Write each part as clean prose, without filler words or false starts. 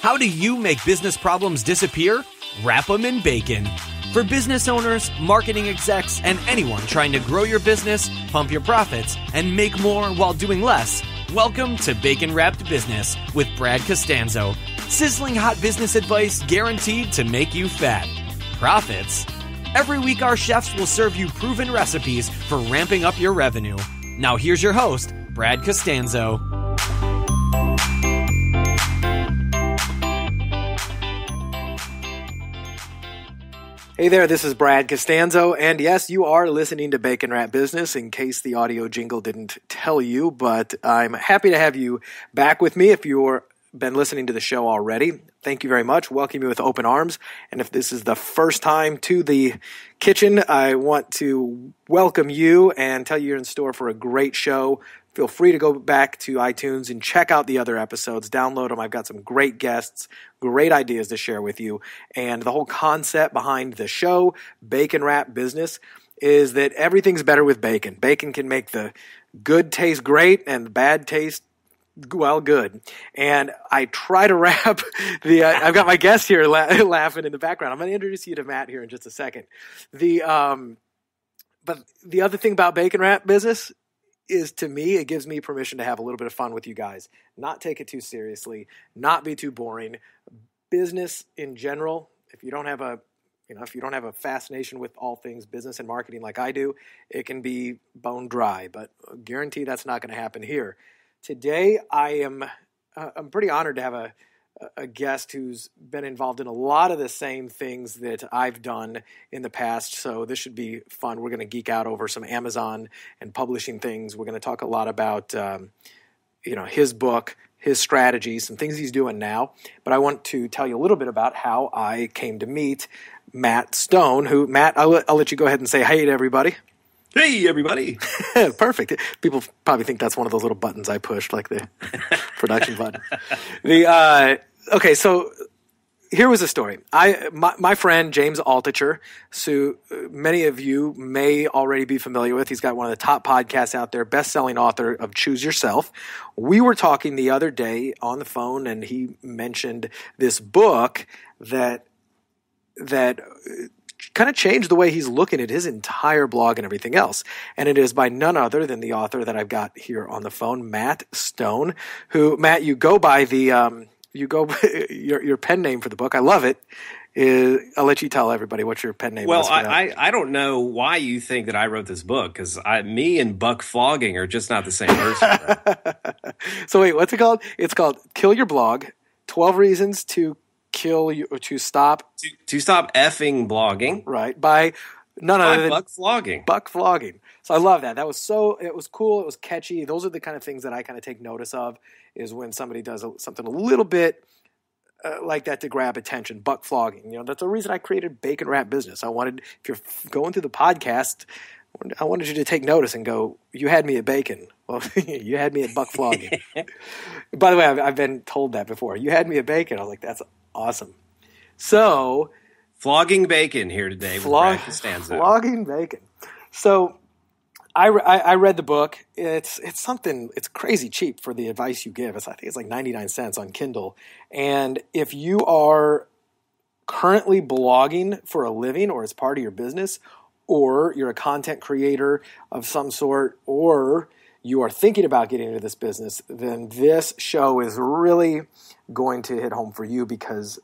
How do you make business problems disappear? Wrap them in bacon. For business owners, marketing execs, and anyone trying to grow your business, pump your profits, and make more while doing less, welcome to Bacon Wrapped Business with Brad Costanzo. Sizzling hot business advice guaranteed to make you fat. Profits? Every week our chefs will serve you proven recipes for ramping up your revenue. Now here's your host, Brad Costanzo. Hey there, this is Brad Costanzo, and yes, you are listening to Bacon Wrap Business, in case the audio jingle didn't tell you, but I'm happy to have you back with me if you've been listening to the show already. Thank you very much. Welcome you with open arms, and if this is the first time to the kitchen, I want to welcome you and tell you you're in store for a great show. Feel free to go back to iTunes and check out the other episodes. Download them. I've got some great guests, great ideas to share with you. And the whole concept behind the show, Bacon Wrap Business, is that everything's better with bacon. Bacon can make the good taste great and the bad taste, well, good. And I try to wrap I've got my guest here laughing in the background. I'm going to introduce you to Matt here in just a second. But the other thing about Bacon Wrap Business is, to me, it gives me permission to have a little bit of fun with you guys, not take it too seriously, not be too boring. Business in general, if you don't have a fascination with all things business and marketing like I do, it can be bone dry, but I guarantee that's not going to happen here. Today, I'm pretty honored to have a guest who's been involved in a lot of the same things that I've done in the past, so this should be fun. We're going to geek out over some Amazon and publishing things. We're going to talk a lot about his book, his strategies, some things he's doing now. But I want to tell you a little bit about how I came to meet Matt Stone, Matt, I'll let you go ahead and say hey to everybody. Hey, everybody. Perfect. People probably think that's one of those little buttons I pushed, like the production button. Okay, so here was the story. My friend, James Altucher, who many of you may already be familiar with. He's got one of the top podcasts out there, best-selling author of Choose Yourself. We were talking the other day on the phone, and he mentioned this book that kind of changed the way he's looking at his entire blog and everything else. And it is by none other than the author that I've got here on the phone, Matt Stone, who, Matt, you go by your pen name for the book. I love it. I'll let you tell everybody what your pen name was. Well, I don't know why you think that I wrote this book, because me and Buck Flogging are just not the same person. Right? So wait, what's it called? It's called Kill Your Blog, 12 Reasons to Kill You, to stop effing blogging. Right, by none other than Buck Flogging. Buck Flogging. So I love that. It was cool. It was catchy. Those are the kind of things that I kind of take notice of, is when somebody does something a little bit like that to grab attention. Buck Flogging. That's the reason I created Bacon Wrap Business. I wanted, if you're going through the podcast, I wanted you to take notice and go, you had me at bacon. Well, you had me at Buck Flogging. By the way, I've been told that before. You had me at bacon. I was like, that's awesome. So, flogging bacon here today with Brad Costanzo. Flogging bacon. So, I read the book. It's crazy cheap for the advice you give. I think it's like 99 cents on Kindle. And if you are currently blogging for a living, or as part of your business, or you're a content creator of some sort, or you are thinking about getting into this business, then this show is really going to hit home for you, because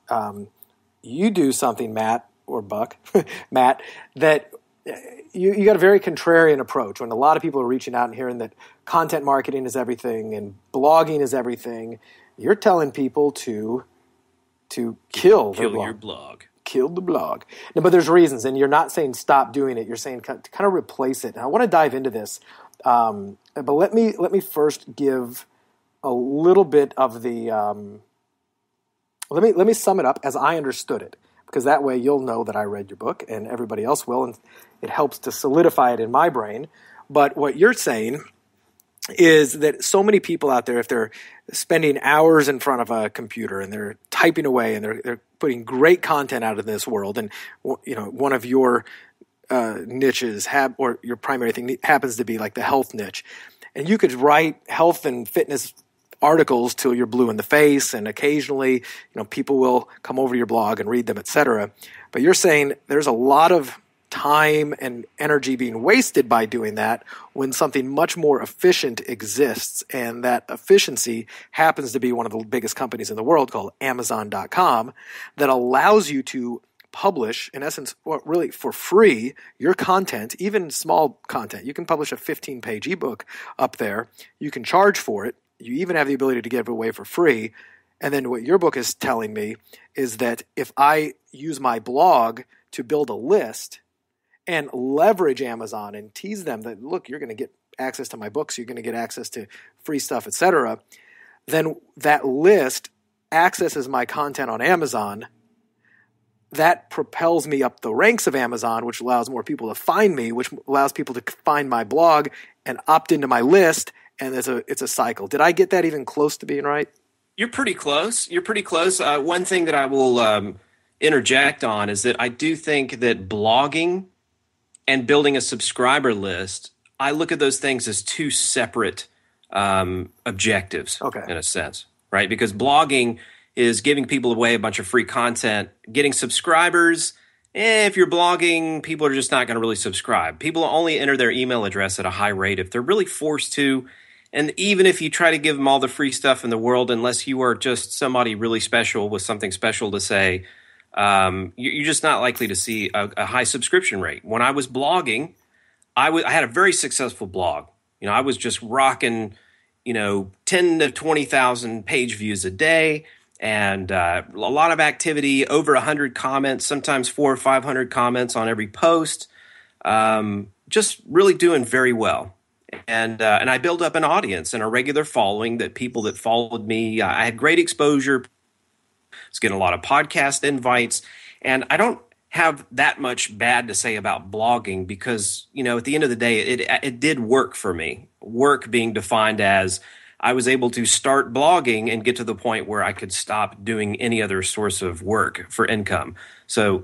you do something, Matt, or Buck, Matt, that you got a very contrarian approach. When a lot of people are reaching out and hearing that content marketing is everything and blogging is everything, you're telling people to kill your blog. Kill the blog. No, but there's reasons, and you're not saying stop doing it. You're saying to kind of replace it. And I want to dive into this, but let me first give a little bit of the. Let me sum it up as I understood it, because that way you'll know that I read your book, and everybody else will, and it helps to solidify it in my brain. But what you're saying is that so many people out there, if they're spending hours in front of a computer and they're typing away and they're putting great content out in this world, and one of your niches or your primary thing happens to be like the health niche, and you could write health and fitness articles till you're blue in the face, and occasionally, people will come over to your blog and read them, etc. But you're saying there's a lot of time and energy being wasted by doing that when something much more efficient exists, and that efficiency happens to be one of the biggest companies in the world called Amazon.com that allows you to publish, in essence, really for free, your content, even small content. You can publish a 15-page ebook up there. You can charge for it. You even have the ability to give it away for free. And then what your book is telling me is that if I use my blog to build a list and leverage Amazon and tease them that, look, you're going to get access to my books, you're going to get access to free stuff, etc., then that list accesses my content on Amazon. That propels me up the ranks of Amazon, which allows more people to find me, which allows people to find my blog and opt into my list, and it's a cycle. Did I get that even close to being right? You're pretty close. One thing that I will interject on is that I do think that blogging and building a subscriber list, I look at those things as two separate objectives, in a sense, right? Because blogging is giving people away a bunch of free content. Getting subscribers, if you're blogging, people are just not going to really subscribe. People only enter their email address at a high rate if they're really forced to. And even if you try to give them all the free stuff in the world, unless you are just somebody really special with something special to say, you're just not likely to see a high subscription rate. When I was blogging, I had a very successful blog. I was just rocking, 10 to 20,000 page views a day, and a lot of activity, over 100 comments, sometimes 400 or 500 comments on every post. Just really doing very well. And I built up an audience and a regular following, that people that followed me, I had great exposure. I was getting a lot of podcast invites, and I don't have that much bad to say about blogging because, at the end of the day, it did work for me. Work being defined as I was able to start blogging and get to the point where I could stop doing any other source of work for income. So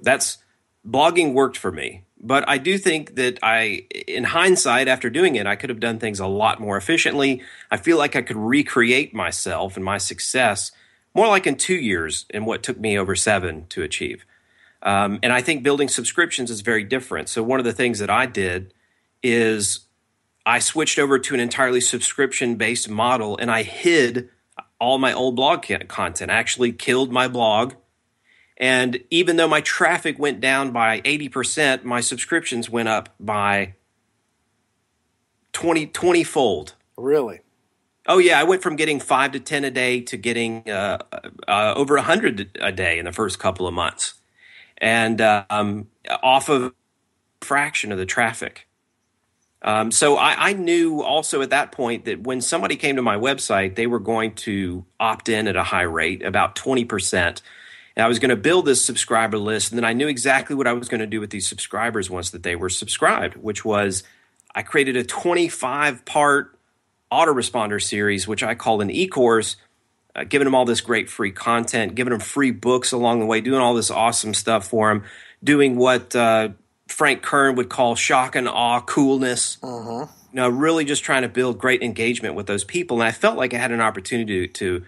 blogging worked for me. But I do think that in hindsight, after doing it, I could have done things a lot more efficiently. I feel like I could recreate myself and my success more like in 2 years in what took me over 7 to achieve. And I think building subscriptions is very different. So one of the things that I did is I switched over to an entirely subscription-based model, and I hid all my old blog content. I actually killed my blog. And even though my traffic went down by 80%, my subscriptions went up by 20-fold. Really? Oh, yeah. I went from getting 5 to 10 a day to getting over 100 a day in the first couple of months. And off of a fraction of the traffic. So I knew also at that point that when somebody came to my website, they were going to opt in at a high rate, about 20%. And I was going to build this subscriber list, and then I knew exactly what I was going to do with these subscribers once that they were subscribed, which was I created a 25-part autoresponder series, which I call an e-course, giving them all this great free content, giving them free books along the way, doing all this awesome stuff for them, doing what Frank Kern would call shock and awe coolness. Really just trying to build great engagement with those people. And I felt like I had an opportunity to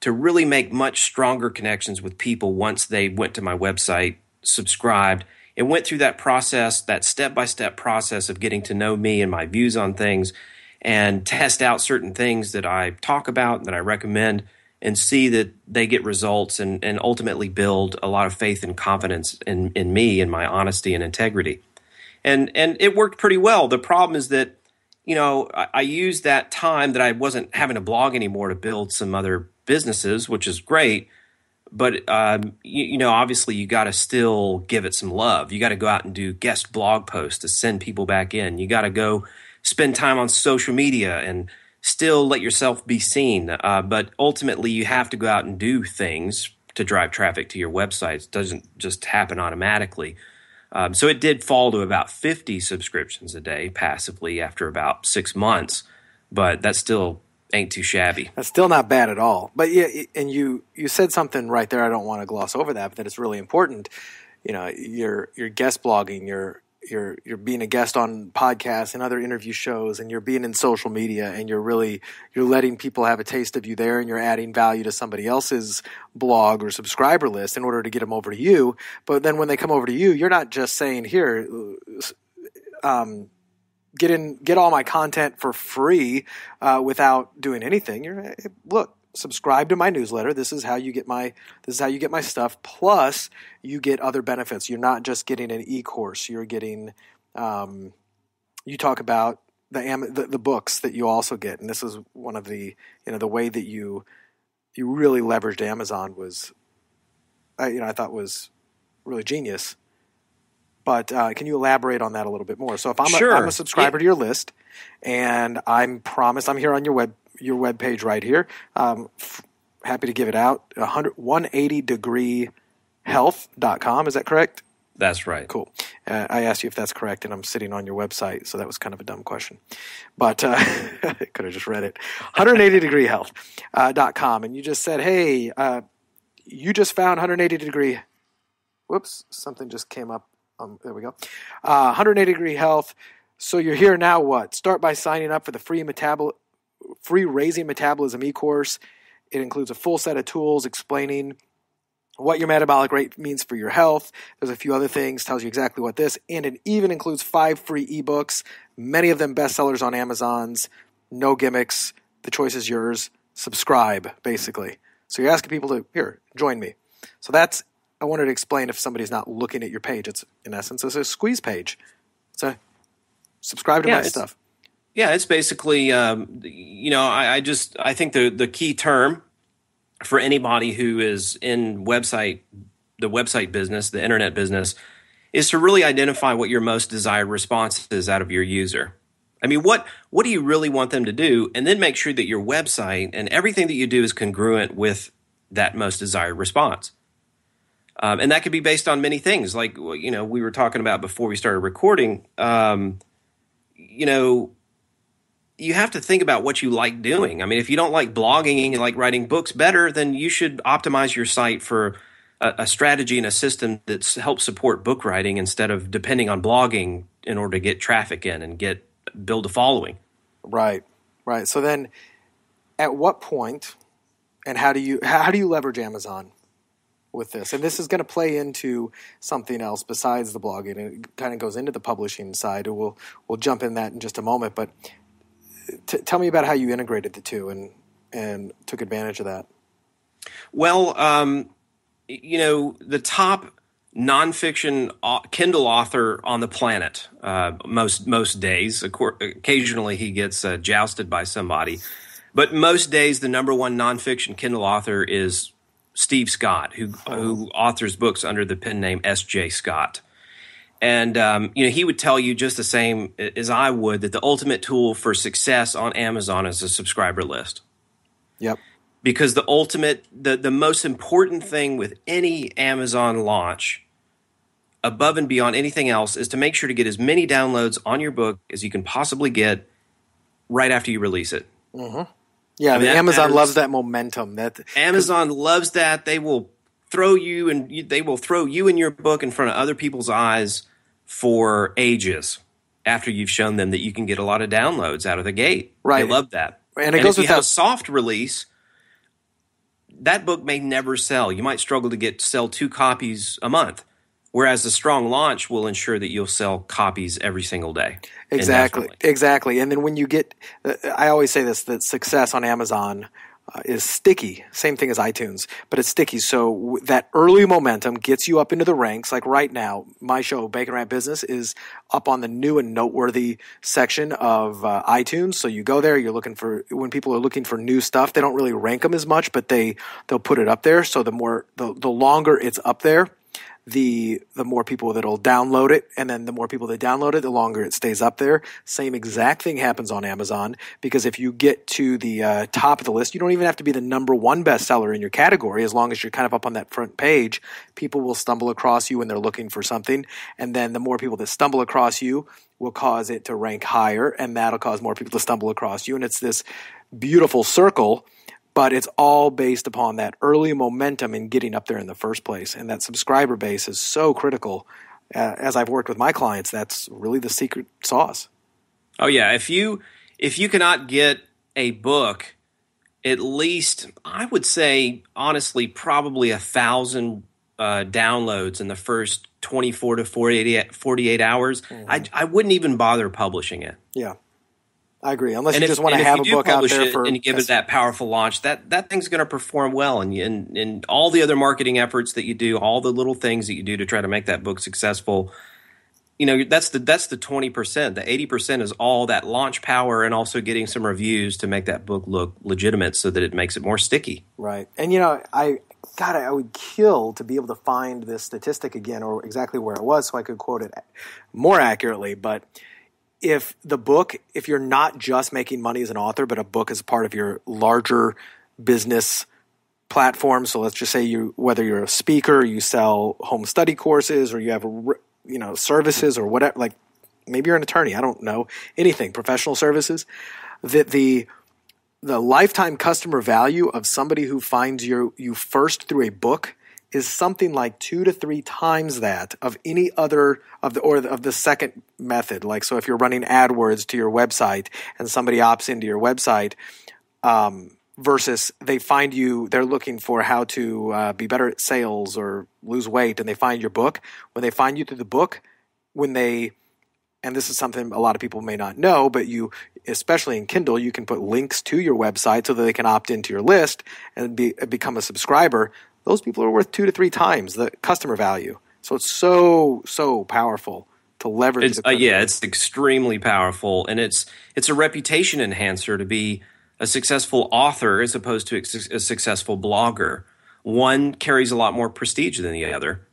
really make much stronger connections with people once they went to my website, subscribed, and went through that process, that step-by-step process of getting to know me and my views on things, and test out certain things that I talk about, that I recommend, and see that they get results and ultimately build a lot of faith and confidence in me and my honesty and integrity. And it worked pretty well. The problem is that, I used that time that I wasn't having to blog anymore to build some other businesses, which is great. But, obviously you got to still give it some love. You got to go out and do guest blog posts to send people back in. You got to go spend time on social media and still let yourself be seen. But ultimately you have to go out and do things to drive traffic to your websites. It doesn't just happen automatically. So it did fall to about 50 subscriptions a day passively after about 6 months, but that still ain't too shabby. That's still not bad at all. But yeah, and you said something right there. I don't want to gloss over that, but that it's really important. You're guest blogging, you're you're being a guest on podcasts and other interview shows, and you're being in social media, and you're letting people have a taste of you there, and you're adding value to somebody else's blog or subscriber list in order to get them over to you. But then when they come over to you, you're not just saying, here, get all my content for free without doing anything. You're, look, subscribe to my newsletter. This is how you get my stuff. Plus, you get other benefits. You're not just getting an e-course. You're getting you talk about the books that you also get, and this is one of the the way that you really leveraged Amazon was I thought was really genius. But can you elaborate on that a little bit more? So if I'm a subscriber to your list, and I'm here on your web page right here. Happy to give it out. 180degreehealth.com. Is that correct? That's right. Cool. I asked you if that's correct, and I'm sitting on your website, so that was kind of a dumb question. But I could have just read it. 180degreehealth.com. And you just said, hey, you just found 180-degree. Whoops, something just came up. There we go. 180 Degree Health. So you're here now. What? Start by signing up for the free Raising Metabolism e-course. It includes a full set of tools explaining what your metabolic rate means for your health. There's a few other things, tells you exactly what this, and it even includes 5 free ebooks, many of them bestsellers on Amazon's. No gimmicks. The choice is yours. Subscribe, basically. So you're asking people to, here, join me. So I wanted to explain if somebody's not looking at your page. It's, in essence, it's a squeeze page. It's a subscribe to my stuff. Yeah, it's basically, I think the key term for anybody who is in the website business, the internet business, is to really identify what your most desired response is out of your user. I mean, what do you really want them to do? And then make sure that your website and everything that you do is congruent with that most desired response. And that could be based on many things. Like, we were talking about before we started recording, you have to think about what you like doing. I mean, if you don't like blogging and you like writing books better, then you should optimize your site for a strategy and a system that helps support book writing instead of depending on blogging in order to get traffic in and build a following. Right. So then at what point and how do you leverage Amazon with this? And this is going to play into something else besides the blogging. It kind of goes into the publishing side. We'll jump in that in just a moment. But tell me about how you integrated the two and took advantage of that. Well, the top nonfiction Kindle author on the planet, most days. Occasionally he gets jousted by somebody. But most days the number one nonfiction Kindle author is Steve Scott, who authors books under the pen name S.J. Scott. And, he would tell you just the same as I would that the ultimate tool for success on Amazon is a subscriber list. Yep. Because the most important thing with any Amazon launch, above and beyond anything else, is to make sure to get as many downloads on your book as you can possibly get right after you release it. Mm-hmm. Yeah, Amazon loves that momentum. Amazon loves that. They will throw you and your book in front of other people's eyes for ages after you've shown them that you can get a lot of downloads out of the gate. Right. They love that. And if you have a soft release, that book may never sell. You might struggle to sell 2 copies a month, whereas a strong launch will ensure that you'll sell copies every single day. Exactly. And then when you get I always say this, that success on Amazon is sticky. Same thing as iTunes, but it's sticky. So that early momentum gets you up into the ranks. Like right now, my show, Bacon Rat Business, is up on the new and noteworthy section of iTunes. So you go there, when people are looking for new stuff, they don't really rank them as much, but they'll put it up there. So the longer it's up there, the more people that'll download it, and then the more people that download it, the longer it stays up there. Same exact thing happens on Amazon, because if you get to the top of the list, you don't even have to be the number 1 bestseller in your category. As long as you're kind of up on that front page, people will stumble across you when they're looking for something, and then the more people that stumble across you will cause it to rank higher, and that'll cause more people to stumble across you, and it's this beautiful circle. But it's all based upon that early momentum in getting up there in the first place. And that subscriber base is so critical as I've worked with my clients, that's really the secret sauce. Oh yeah, if you cannot get a book, at least I would say honestly, probably 1,000 downloads in the first 24 to 48 hours, I wouldn't even bother publishing it. Yeah, I agree. Unless you just want to have a book out there for, and you give it that powerful launch, that thing's going to perform well, and all the other marketing efforts that you do, all the little things that you do to try to make that book successful. That's the 20%. The 80% is all that launch power and also getting some reviews to make that book look legitimate so that it makes it more sticky. Right. And, I would kill to be able to find this statistic again or exactly where it was so I could quote it more accurately. But if you're not just making money as an author, but a book is part of your larger business platform. So let's just say whether you're a speaker, you sell home study courses, or you have services or whatever, like maybe you're an attorney, I don't know, anything, professional services, that the lifetime customer value of somebody who finds you first through a book is something like 2 to 3 times that of any other of the second method. Like, so if you're running AdWords to your website and somebody opts into your website, versus they find you, they're looking for how to be better at sales or lose weight, and they find your book. When they find you through the book, and this is something a lot of people may not know, but especially in Kindle, you can put links to your website so that they can opt into your list and become a subscriber. Those people are worth 2 to 3 times the customer value. So it's so powerful to leverage. It's extremely powerful, and it's a reputation enhancer to be a successful author as opposed to a successful blogger. One carries a lot more prestige than the other.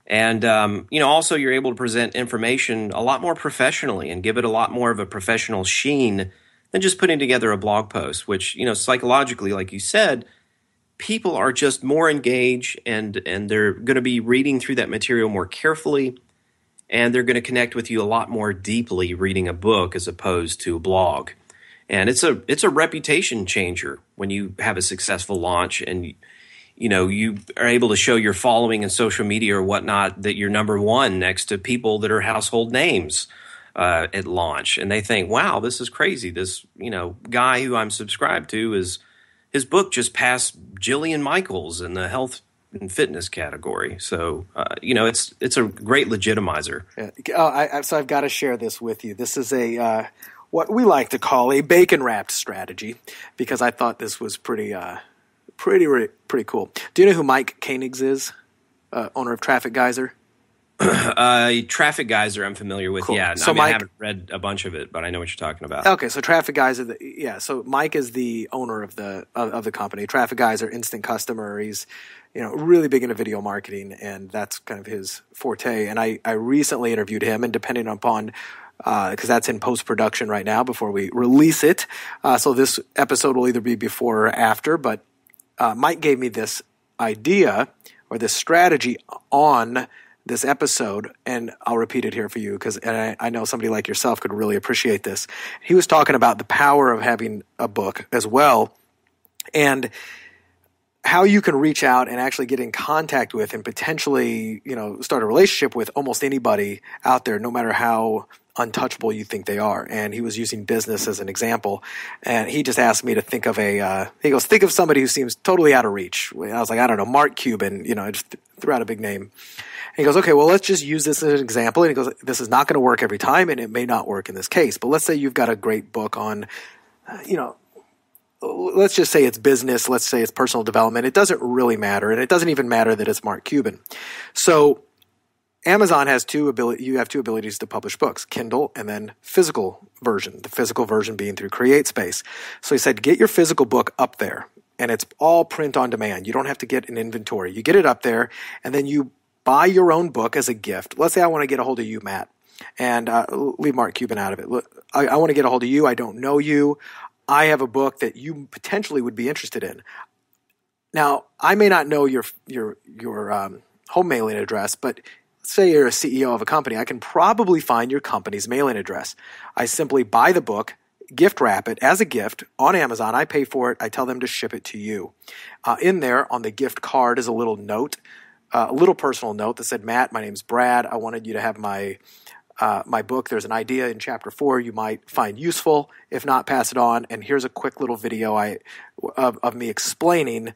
And, also you're able to present information a lot more professionally and give it a lot more of a professional sheen than just putting together a blog post, which, psychologically, like you said, people are just more engaged and they're going to be reading through that material more carefully, and they're going to connect with you a lot more deeply reading a book as opposed to a blog. And it's a reputation changer when you have a successful launch and you are able to show your following in social media or whatnot that you're number one next to people that are household names at launch. And they think, wow, this is crazy. This guy who I'm subscribed to, his book just passed Jillian Michaels in the health and fitness category. So, it's a great legitimizer. Yeah. So I've got to share this with you. This is what we like to call a bacon-wrapped strategy, because I thought this was pretty cool. Do you know who Mike Koenigs is? Owner of Traffic Geyser? Traffic Geyser I'm familiar with, cool. Yeah. So I haven't read a bunch of it, but I know what you're talking about. Okay, so Traffic Geyser, so Mike is the owner of the company. Traffic Geyser, instant customer. He's really big into video marketing, and that's kind of his forte. And I recently interviewed him, and depending upon because that's in post-production right now before we release it. So this episode will either be before or after, but Mike gave me this idea or this strategy on this episode, and I'll repeat it here for you because I know somebody like yourself could really appreciate this. He was talking about the power of having a book as well, and how you can reach out and actually get in contact with and potentially, start a relationship with almost anybody out there, no matter how untouchable you think they are. And he was using business as an example. And he just asked me to think of think of somebody who seems totally out of reach. I was like, I don't know, Mark Cuban, I just threw out a big name. And he goes, okay, well, let's just use this as an example. And he goes, this is not going to work every time, and it may not work in this case. But let's say you've got a great book on, let's just say it's business, let's say it's personal development. It doesn't really matter, and it doesn't even matter that it's Mark Cuban. So Amazon has you have two abilities to publish books, Kindle and then physical version, the physical version being through CreateSpace. So he said, get your physical book up there, and it's all print on demand. You don't have to get an inventory. You get it up there, and then you buy your own book as a gift. Let's say I want to get a hold of you, Matt, and leave Mark Cuban out of it. I want to get a hold of you. I don't know you. I have a book that you potentially would be interested in. Now, I may not know your home mailing address, but say you're a CEO of a company, I can probably find your company's mailing address. I simply buy the book, gift wrap it as a gift on Amazon. I pay for it. I tell them to ship it to you. In there on the gift card is a little note a little personal note that said, Matt, my name's Brad. I wanted you to have my book. There's an idea in chapter 4 you might find useful. If not, pass it on. And here's a quick little video of me explaining,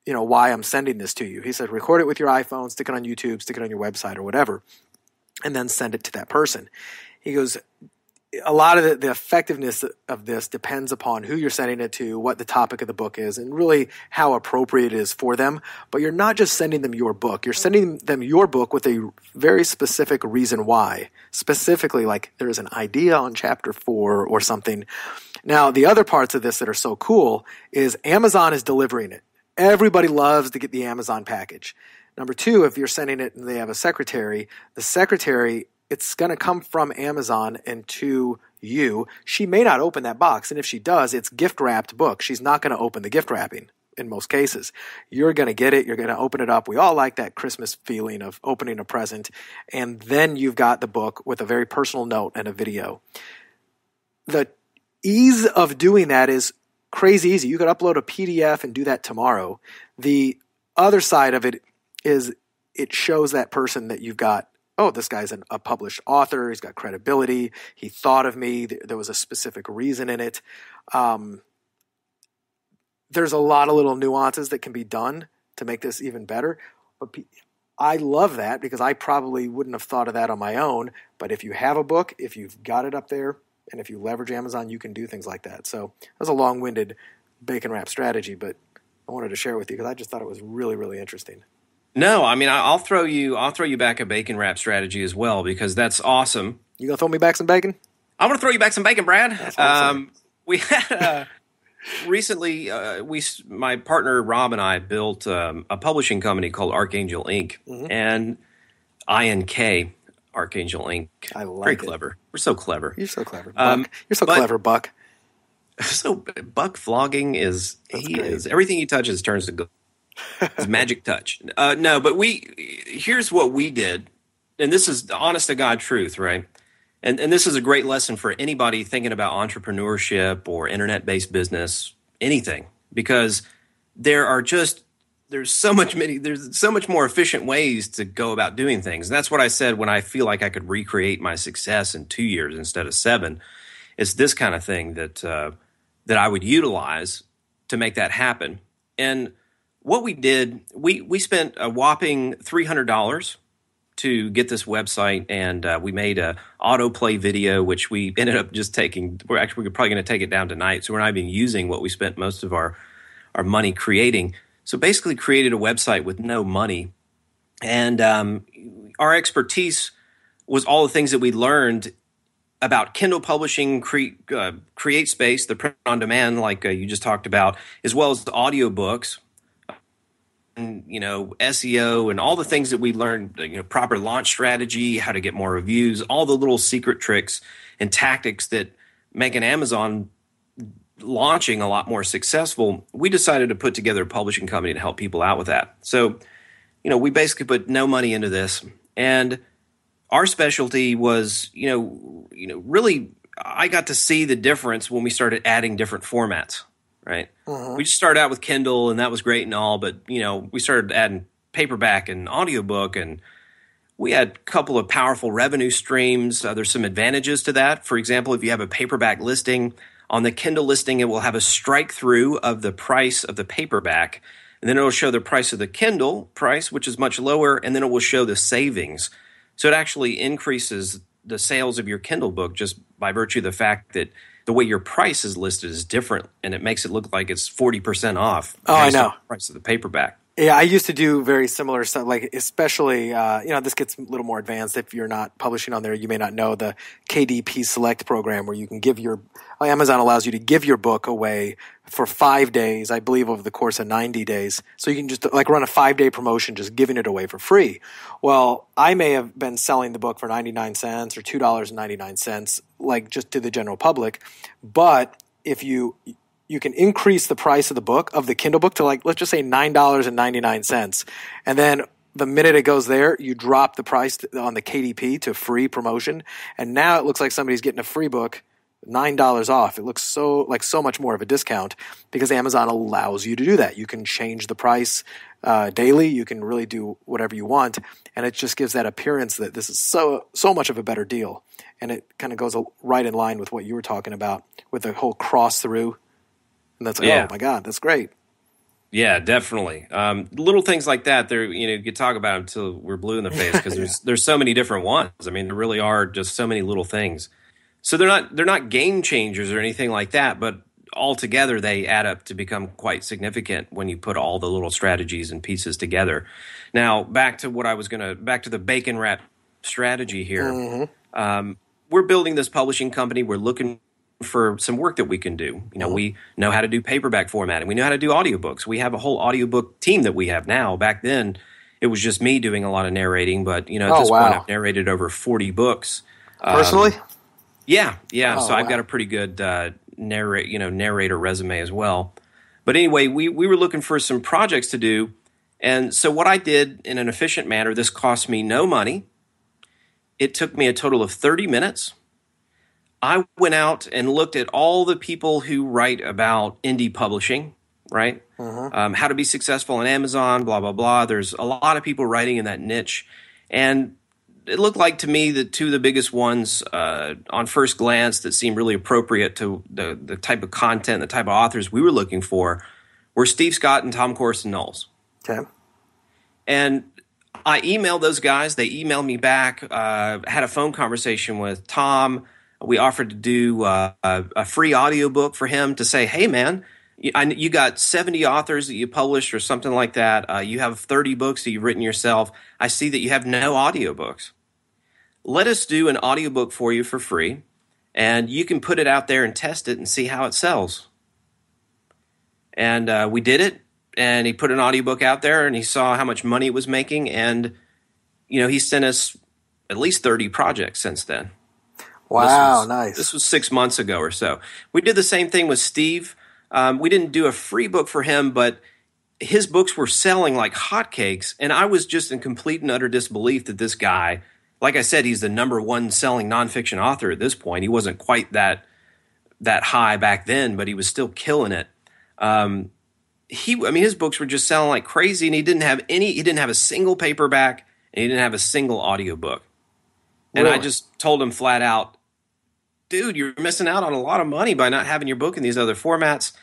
why I'm sending this to you. He said, record it with your iPhone, stick it on YouTube, stick it on your website or whatever, and then send it to that person. He goes, a lot of the effectiveness of this depends upon who you're sending it to, what the topic of the book is, and really how appropriate it is for them. But you're not just sending them your book. You're sending them your book with a very specific reason why. Specifically, like there's an idea on chapter 4 or something. Now, the other parts of this that are so cool is Amazon is delivering it. Everybody loves to get the Amazon package. Number 2, if you're sending it and they have a secretary, the secretary, it's going to come from Amazon and to you. She may not open that box, and if she does, it's gift-wrapped book. She's not going to open the gift wrapping in most cases. You're going to get it. You're going to open it up. We all like that Christmas feeling of opening a present, and then you've got the book with a very personal note and a video. The ease of doing that is crazy easy. You could upload a PDF and do that tomorrow. The other side of it is it shows that person that you've got, oh, this guy's a published author. He's got credibility. He thought of me. There was a specific reason in it. There's a lot of little nuances that can be done to make this even better. But I love that because I probably wouldn't have thought of that on my own. But if you have a book, if you've got it up there, and if you leverage Amazon, you can do things like that. So that was a long-winded bacon wrap strategy, but I wanted to share it with you because I just thought it was really, really interesting. No, I mean, I'll throw you back a bacon wrap strategy as well because that's awesome. You gonna throw me back some bacon? I'm gonna throw you back some bacon, Brad. That's what I'm saying. We had recently, my partner Rob and I built a publishing company called Archangel Ink, and INK, Archangel Ink. I like Very it. clever. We're so clever. You're so clever, Buck. You're so clever, Buck. So Buck Flogging is everything he touches turns to gold. It's magic touch. No, but here's what we did, and this is the honest to God truth, right? And this is a great lesson for anybody thinking about entrepreneurship or internet-based business, anything, because there's so much more efficient ways to go about doing things. And that's what I said when I feel like I could recreate my success in 2 years instead of 7. It's this kind of thing that I would utilize to make that happen. And what we did, we spent a whopping $300 to get this website, and we made a autoplay video, which we ended up just taking. We're probably going to take it down tonight, so we're not even using what we spent most of our money creating. So basically created a website with no money. And our expertise was all the things that we learned about Kindle publishing, create space, the print on demand, like you just talked about, as well as the audiobooks. And, SEO and all the things that we learned, proper launch strategy, how to get more reviews, all the little secret tricks and tactics that make an Amazon launching a lot more successful. We decided to put together a publishing company to help people out with that. So, we basically put no money into this. And our specialty was, really, I got to see the difference when we started adding different formats. Right. We just started out with Kindle, and that was great and all, but we started adding paperback and audiobook, and we had a couple of powerful revenue streams. There's some advantages to that. For example, if you have a paperback listing, on the Kindle listing, it will have a strike through of the price of the paperback, and then it will show the price of the Kindle price, which is much lower, and then it will show the savings. So it actually increases the sales of your Kindle book just by virtue of the fact that the way your price is listed is different, and it makes it look like it's 40% off. Oh, I know. The price of the paperback. Yeah, I used to do very similar stuff, like especially, this gets a little more advanced. If you're not publishing on there, you may not know the KDP Select program where you can Amazon allows you to give your book away for 5 days, I believe over the course of 90 days. So you can just run a 5-day promotion, just giving it away for free. Well, I may have been selling the book for 99 cents or $2.99, just to the general public. But if you can increase the price of the book, of the Kindle book, to let's just say $9.99. And then the minute it goes there, you drop the price on the KDP to free promotion. And now it looks like somebody's getting a free book $9 off. It looks so much more of a discount because Amazon allows you to do that. You can change the price daily. You can really do whatever you want, and it just gives that appearance that this is so much of a better deal. And it kind of goes right in line with what you were talking about with the whole cross through. And that's like, oh my God, that's great. Yeah, definitely. Little things like that, you could talk about them until we're blue in the face because there's so many different ones. I mean, there really are just so many little things. So they're not game changers or anything like that, but altogether they add up to become quite significant when you put all the little strategies and pieces together. Now, back to the bacon wrap strategy here. Mm-hmm. We're building this publishing company. We're looking for some work that we can do. We know how to do paperback formatting. We know how to do audiobooks. We have a whole audiobook team that we have now. Back then, it was just me doing a lot of narrating, but at this point, I've narrated over 40 books. Personally? Yeah. So I've got a pretty good narrator resume as well. But anyway, we were looking for some projects to do, and so what I did in an efficient manner, this cost me no money. It took me a total of 30 minutes. I went out and looked at all the people who write about indie publishing, right? Mm-hmm. How to be successful on Amazon, blah, blah, blah. There's a lot of people writing in that niche. And it looked like to me the two of the biggest ones on first glance that seemed really appropriate to the type of content, the type of authors we were looking for were Steve Scott and Tom Corson Knowles. Okay. And I emailed those guys. They emailed me back, had a phone conversation with Tom. We offered to do a free audiobook for him to say, hey, man, you got 70 authors that you published or something like that. You have 30 books that you've written yourself. I see that you have no audiobooks. Let us do an audiobook for you for free, and you can put it out there and test it and see how it sells. And we did it, and he put an audiobook out there, and he saw how much money it was making, and he sent us at least 30 projects since then. Wow, nice. This was 6 months ago or so. We did the same thing with Steve. We didn't do a free book for him, but his books were selling like hotcakes, and I was just in complete and utter disbelief that this guy, like I said, he's the number one selling nonfiction author at this point. He wasn't quite that high back then, but he was still killing it. His books were just selling like crazy, and he didn't have a single paperback, and he didn't have a single audiobook. And Really? I just told him flat out, dude, you're missing out on a lot of money by not having your book in these other formats.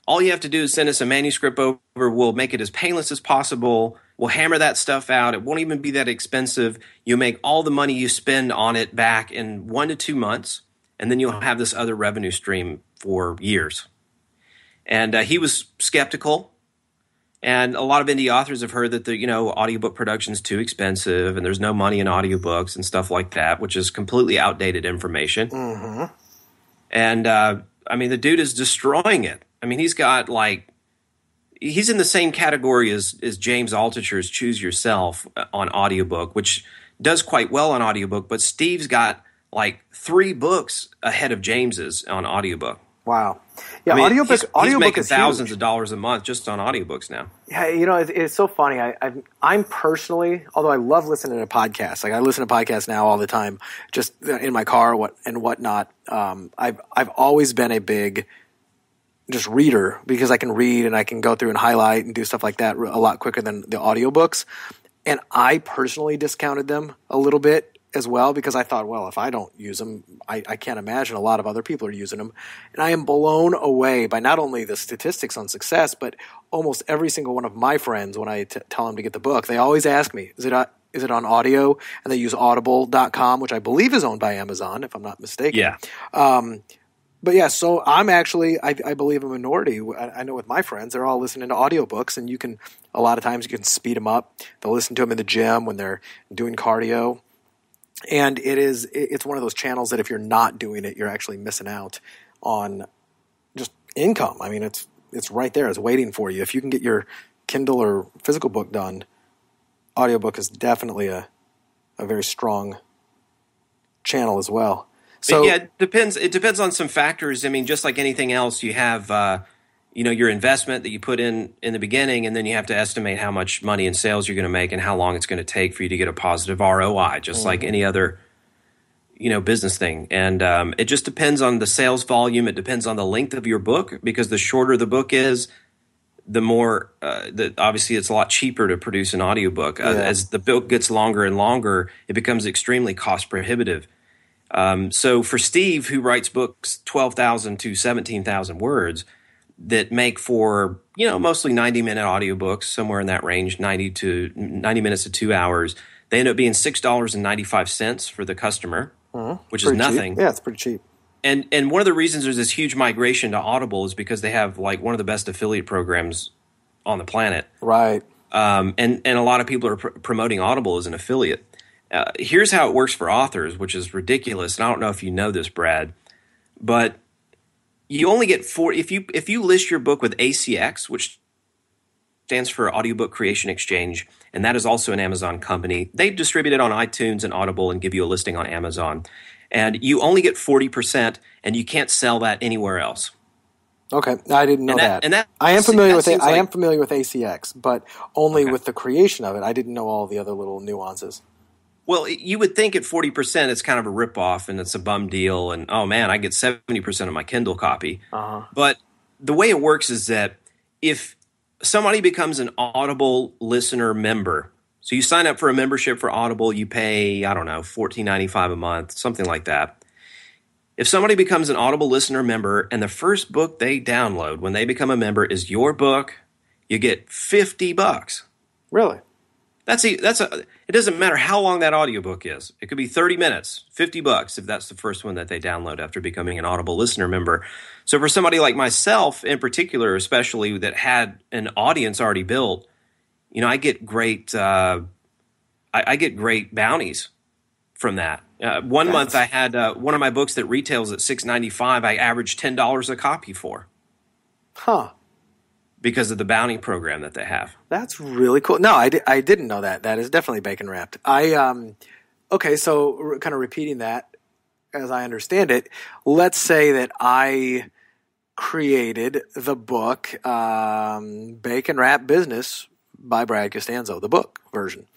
All you have to do is send us a manuscript over. We'll make it as painless as possible. We'll hammer that stuff out. It won't even be that expensive. You'll make all the money you spend on it back in 1 to 2 months, and then you'll have this other revenue stream for years. And he was skeptical. And a lot of indie authors have heard that the audiobook production is too expensive and there's no money in audiobooks and stuff like that, which is completely outdated information. Mm-hmm. And the dude is destroying it. I mean, he's in the same category as James Altucher's Choose Yourself on audiobook, which does quite well on audiobook, but Steve's got like 3 books ahead of James's on audiobook. Wow. Yeah, audiobook making is thousands huge. of dollars a month just on audiobooks now. Yeah, it's so funny. I'm personally, although I love listening to podcasts, like I listen to podcasts now all the time, just in my car and whatnot. I've always been a big just reader because I can read and I can go through and highlight and do stuff like that a lot quicker than the audiobooks. And I personally discounted them a little bit as well because I thought, well, if I don't use them, I can't imagine a lot of other people are using them. And I am blown away by not only the statistics on success, but almost every single one of my friends, when I tell them to get the book, they always ask me, is it on audio? And they use audible.com, which I believe is owned by Amazon, if I'm not mistaken. Yeah. But yeah, so I'm actually, I believe, a minority. I know with my friends, they're all listening to audiobooks, and a lot of times you can speed them up. They'll listen to them in the gym when they're doing cardio. And it's one of those channels that if you're not doing it, you're actually missing out on just income. I mean, it's right there. It's waiting for you. If you can get your Kindle or physical book done, audiobook is definitely a very strong channel as well. So yeah, it depends. It depends on some factors. I mean, just like anything else, you have your investment that you put in the beginning, and then you have to estimate how much money in sales you're going to make and how long it's going to take for you to get a positive ROI, just like any other business thing. And it just depends on the sales volume. It depends on the length of your book, because the shorter the book is, the more obviously it's a lot cheaper to produce an audiobook. As the book gets longer and longer, it becomes extremely cost prohibitive. So for Steve, who writes books 12,000 to 17,000 words that make for, mostly 90-minute audiobooks, somewhere in that range, 90 minutes to 2 hours, they end up being $6.95 for the customer, which is nothing. Cheap. Yeah, it's pretty cheap. And one of the reasons there's this huge migration to Audible is because they have like one of the best affiliate programs on the planet. Right. And a lot of people are promoting Audible as an affiliate. Here's how it works for authors, which is ridiculous. And I don't know if you know this, Brad, but you only get if you list your book with ACX, which stands for Audiobook Creation Exchange, and that is also an Amazon company. They distribute it on iTunes and Audible and give you a listing on Amazon. And you only get 40%, and you can't sell that anywhere else. Okay, I didn't know that. And that I am familiar with I am familiar with ACX, but only with the creation of it. I didn't know all the other little nuances. Well, you would think at 40% it's kind of a ripoff and it's a bum deal, and oh man, I get 70% of my Kindle copy. But the way it works is that if somebody becomes an Audible listener member, so you sign up for a membership for Audible, you pay, I don't know, $14.95 a month, something like that. If somebody becomes an Audible listener member and the first book they download when they become a member is your book, you get $50. Really? It doesn't matter how long that audiobook is. It could be 30 minutes, $50 if that's the first one that they download after becoming an Audible listener member. So for somebody like myself in particular, especially that had an audience already built, I get great I get great bounties from that. One month I had one of my books that retails at $6.95. I averaged $10 a copy for. Huh. Because of the bounty program that they have. That's really cool. No, I didn't know that. That is definitely bacon wrapped. Okay, so kind of repeating that as I understand it, let's say that I created the book Bacon Wrap Business by Brad Costanzo, the book version.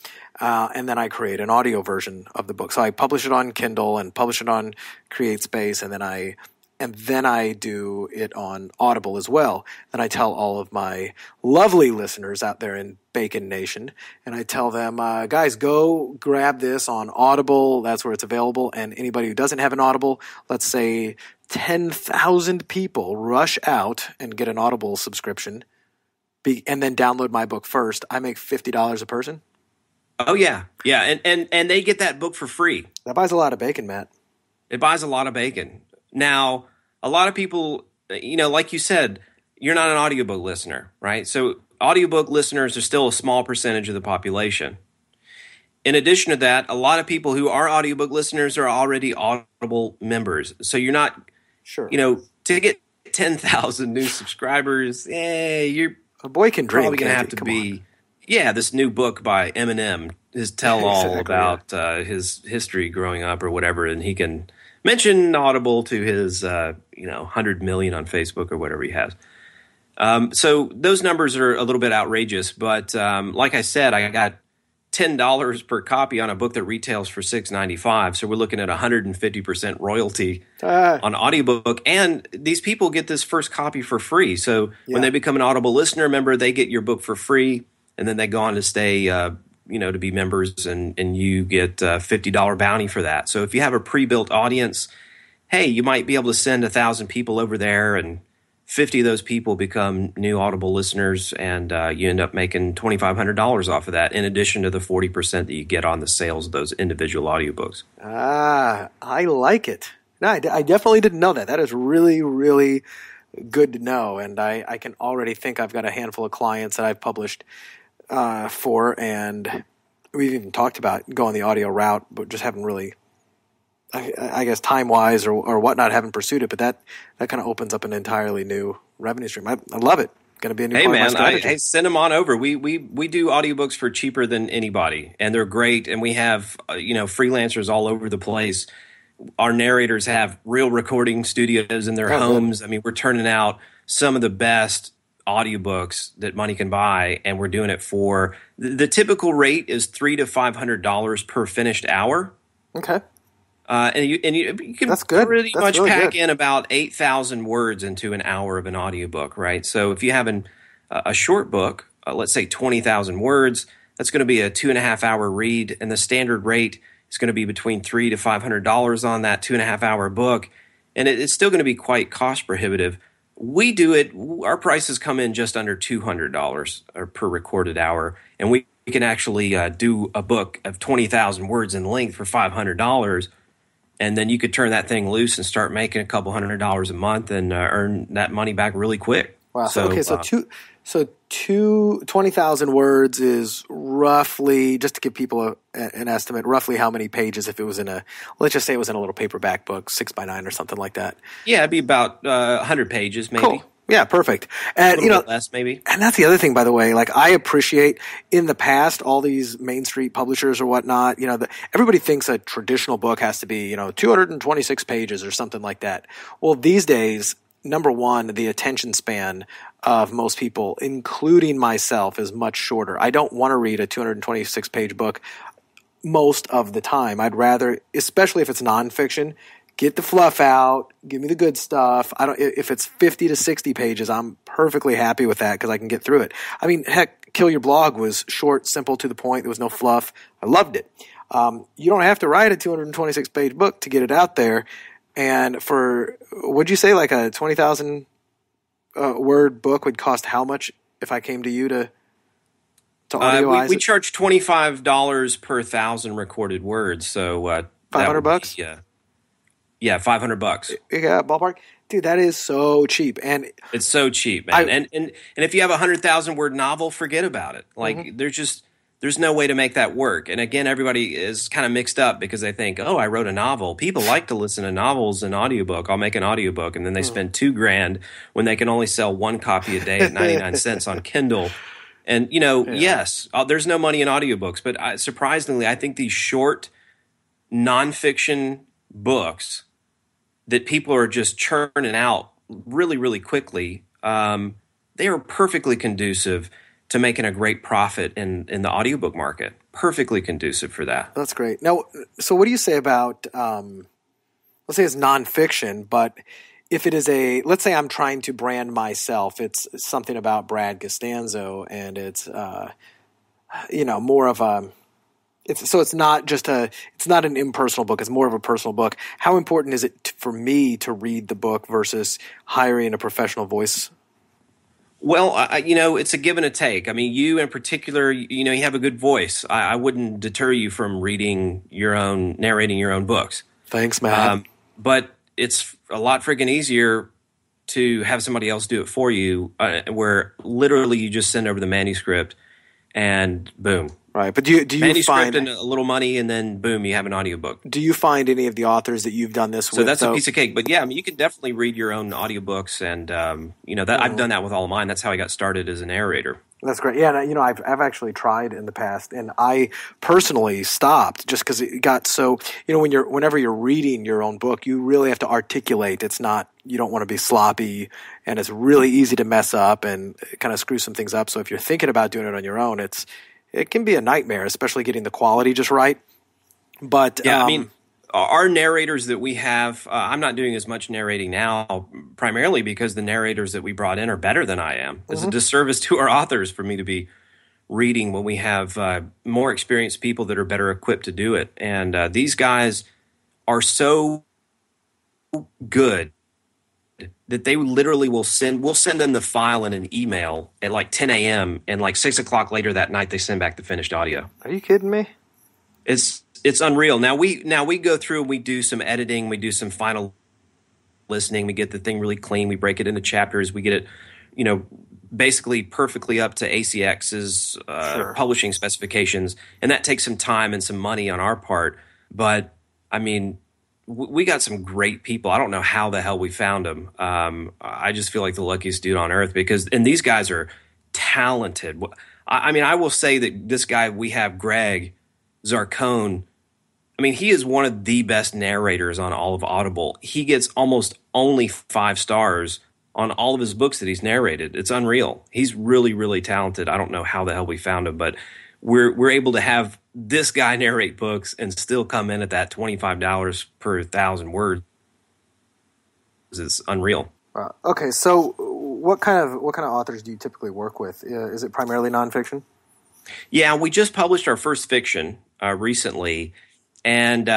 And then I create an audio version of the book. So I publish it on Kindle and publish it on CreateSpace, and then I do it on Audible as well. And I tell all of my lovely listeners out there in Bacon Nation, and I tell them, guys, go grab this on Audible. That's where it's available. And anybody who doesn't have an Audible, let's say 10,000 people rush out and get an Audible subscription and then download my book first. I make $50 a person. Oh, yeah. Yeah, and they get that book for free. That buys a lot of bacon, Matt. It buys a lot of bacon. Now, a lot of people, like you said, you're not an audiobook listener, right? So audiobook listeners are still a small percentage of the population. In addition to that, a lot of people who are audiobook listeners are already Audible members. So you're not, to get 10,000 new subscribers, you're a boy can dream. Probably going to have to be, this new book by Eminem, his tell-all about his history growing up or whatever, and he can mention Audible to his, 100 million on Facebook or whatever he has. So those numbers are a little bit outrageous, but like I said, I got $10 per copy on a book that retails for $6.95. So we're looking at 150% royalty on audiobook. And these people get this first copy for free. So when they become an Audible listener member, they get your book for free. And then they go on to stay, to be members, and you get a $50 bounty for that. So if you have a pre-built audience, hey, you might be able to send 1,000 people over there, and 50 of those people become new Audible listeners, and you end up making $2,500 off of that, in addition to the 40% that you get on the sales of those individual audiobooks. I like it. No, I definitely didn't know that. That is really, really good to know, and I can already think I've got a handful of clients that I've published for, and we've even talked about going the audio route, but just haven't really, I guess, time-wise or whatnot, haven't pursued it. But that kind of opens up an entirely new revenue stream. I love it. Going to be a new part of my strategy. Hey, send them on over. We do audiobooks for cheaper than anybody, and they're great. And we have freelancers all over the place. Our narrators have real recording studios in their homes. I mean, we're turning out some of the best audiobooks that money can buy, and we're doing it for the typical rate is $300 to $500 per finished hour. Okay. You can That's good. pretty That's much really pack good. in about 8,000 words into an hour of an audiobook, right? So if you have a short book, let's say 20,000 words, that's going to be a 2.5 hour read, and the standard rate is going to be between $300 to $500 on that 2.5 hour book, and it's still going to be quite cost prohibitive. We do it. Our prices come in just under $200 per recorded hour, and we can actually do a book of 20,000 words in length for $500. And then you could turn that thing loose and start making a couple $100 a month and earn that money back really quick. Wow. So 20,000 words is roughly, just to give people an estimate, roughly how many pages if it was let's just say it was in a little paperback book, 6x9 or something like that. Yeah, it'd be about 100 pages maybe. Cool. Yeah, perfect. And a little bit less maybe. And that's the other thing, by the way. Like, I appreciate in the past all these Main Street publishers or whatnot. Everybody thinks a traditional book has to be 226 pages or something like that. Well, these days, number one, the attention span of most people, including myself, is much shorter. I don't want to read a 226 page book most of the time. I'd rather, especially if it's nonfiction, get the fluff out, give me the good stuff. If it's 50 to 60 pages, I'm perfectly happy with that because I can get through it. I mean, heck, Kill Your Blog was short, simple, to the point. There was no fluff. I loved it. You don't have to write a 226 page book to get it out there. And for, would you say like a 20,000 word book would cost how much if I came to you to audioize we it? charge $25 per 1,000 recorded words. So $500? Yeah, $500. Yeah, ballpark. Dude, that is so cheap, and it's so cheap, man. And if you have a 100,000 word novel, forget about it. Like there's no way to make that work. And again, everybody is kind of mixed up because they think, oh, I wrote a novel. People like to listen to novels in audiobook. I'll make an audiobook, and then they spend $2,000 when they can only sell one copy a day at 99 cents on Kindle. And yes, there's no money in audiobooks, but surprisingly, I think these short nonfiction books that people are just churning out really, really quickly, they are perfectly conducive to making a great profit in the audiobook market. Perfectly conducive for that. That's great. Now, so what do you say about, let's say it's nonfiction, but if it is let's say I'm trying to brand myself, it's something about Brad Costanzo, and it's, more of a, it's not it's not an impersonal book. It's more of a personal book. How important is it for me to read the book versus hiring a professional voice? Well, it's a give and a take. I mean, you in particular, you have a good voice. I wouldn't deter you from narrating your own books. Thanks, man. But it's a lot freaking easier to have somebody else do it for you, where literally you just send over the manuscript and boom. Right, but do you manuscript find and a little money, and then boom, you have an audiobook. Do you find any of the authors that you've done this with? So that's a piece of cake. But yeah, I mean, you can definitely read your own audiobooks, and that I've done that with all of mine. That's how I got started as a narrator. That's great. Yeah, and, I've actually tried in the past, and I personally stopped just because it got so. Whenever you're reading your own book, you really have to articulate. It's not, you don't want to be sloppy, and it's really easy to mess up and kind of screw some things up. So if you're thinking about doing it on your own, it can be a nightmare, especially getting the quality just right. But yeah, I mean, our narrators that we have, I'm not doing as much narrating now, primarily because the narrators that we brought in are better than I am. It's a disservice to our authors for me to be reading when we have more experienced people that are better equipped to do it. And these guys are so good that they literally we'll send them the file in an email at like 10 a.m. and like 6 o'clock later that night they send back the finished audio. Are you kidding me? It's unreal. Now we go through and we do some editing, we do some final listening, we get the thing really clean, we break it into chapters, we get it, basically perfectly up to ACX's publishing specifications, and that takes some time and some money on our part. But I mean, we got some great people. I don't know how the hell we found them. I just feel like the luckiest dude on earth and these guys are talented. I mean, I will say that this guy we have, Greg Zarcone, I mean, he is one of the best narrators on all of Audible. He gets almost only 5 stars on all of his books that he's narrated. It's unreal. He's really, really talented. I don't know how the hell we found him, but we're able to have this guy narrate books and still come in at that $25 per 1,000 words is unreal. Okay, so what kind of authors do you typically work with? Is it primarily nonfiction? Yeah, we just published our first fiction recently, and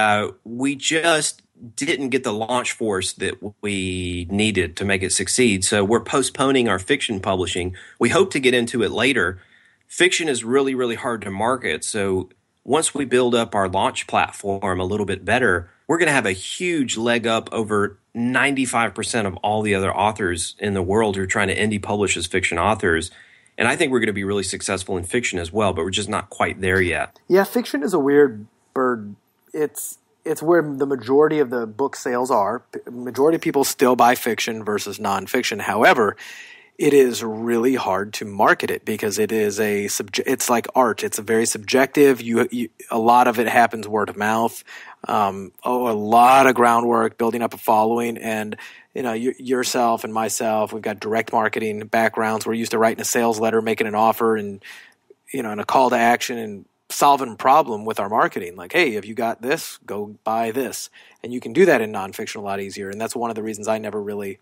we just didn't get the launch force that we needed to make it succeed. So we're postponing our fiction publishing. We hope to get into it later. Fiction is really, really hard to market. So once we build up our launch platform a little bit better, we're going to have a huge leg up over 95% of all the other authors in the world who are trying to indie publish as fiction authors. And I think we're going to be really successful in fiction as well, but we're just not quite there yet. Yeah, fiction is a weird bird. It's where the majority of the book sales are. Majority of people still buy fiction versus nonfiction. However, it is really hard to market it because it is it's like art. It's a very subjective. A lot of it happens word of mouth. A lot of groundwork, building up a following, and yourself and myself, we've got direct marketing backgrounds. We're used to writing a sales letter, making an offer, and and a call to action, and solving a problem with our marketing. Like, hey, if you got this, go buy this, and you can do that in nonfiction a lot easier. And that's one of the reasons I never really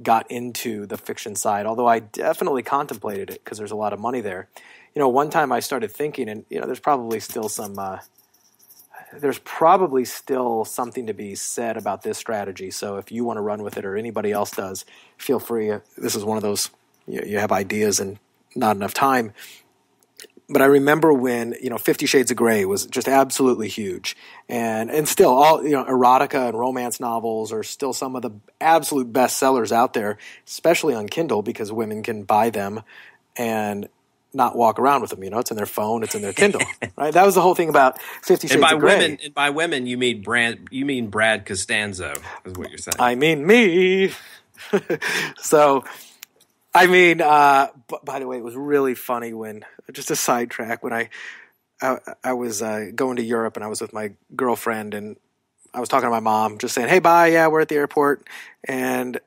got into the fiction side, although I definitely contemplated it because there's a lot of money there. One time I started thinking, and there's probably still something to be said about this strategy. So if you want to run with it or anybody else does, feel free. This is one of those, you have ideas and not enough time. But I remember when, 50 Shades of Grey was just absolutely huge. And still all, erotica and romance novels are still some of the absolute best sellers out there, especially on Kindle, because women can buy them and not walk around with them. It's in their phone, it's in their Kindle, right? That was the whole thing about 50 Shades of Grey. And by women, you mean Brad Costanzo, is what you're saying. I mean me. So, by the way, it was really funny when, just a sidetrack, when I was going to Europe and I was with my girlfriend and I was talking to my mom, just saying, hey, bye, yeah, we're at the airport and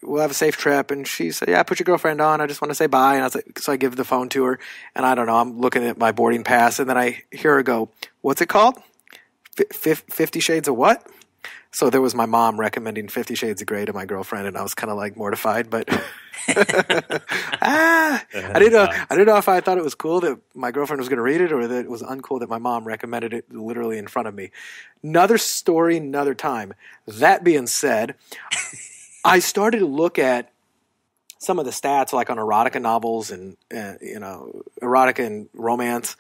we'll have a safe trip. And she said, yeah, put your girlfriend on. I just want to say bye. And I was like, so I give the phone to her and I don't know, I'm looking at my boarding pass and then I hear her go, what's it called? 50 Shades of what? So there was my mom recommending 50 Shades of Grey to my girlfriend, and I was kind of like mortified, but I didn't know if I thought it was cool that my girlfriend was going to read it or that it was uncool that my mom recommended it literally in front of me. Another story, another time. That being said, I started to look at some of the stats like on erotica novels and erotica and romance,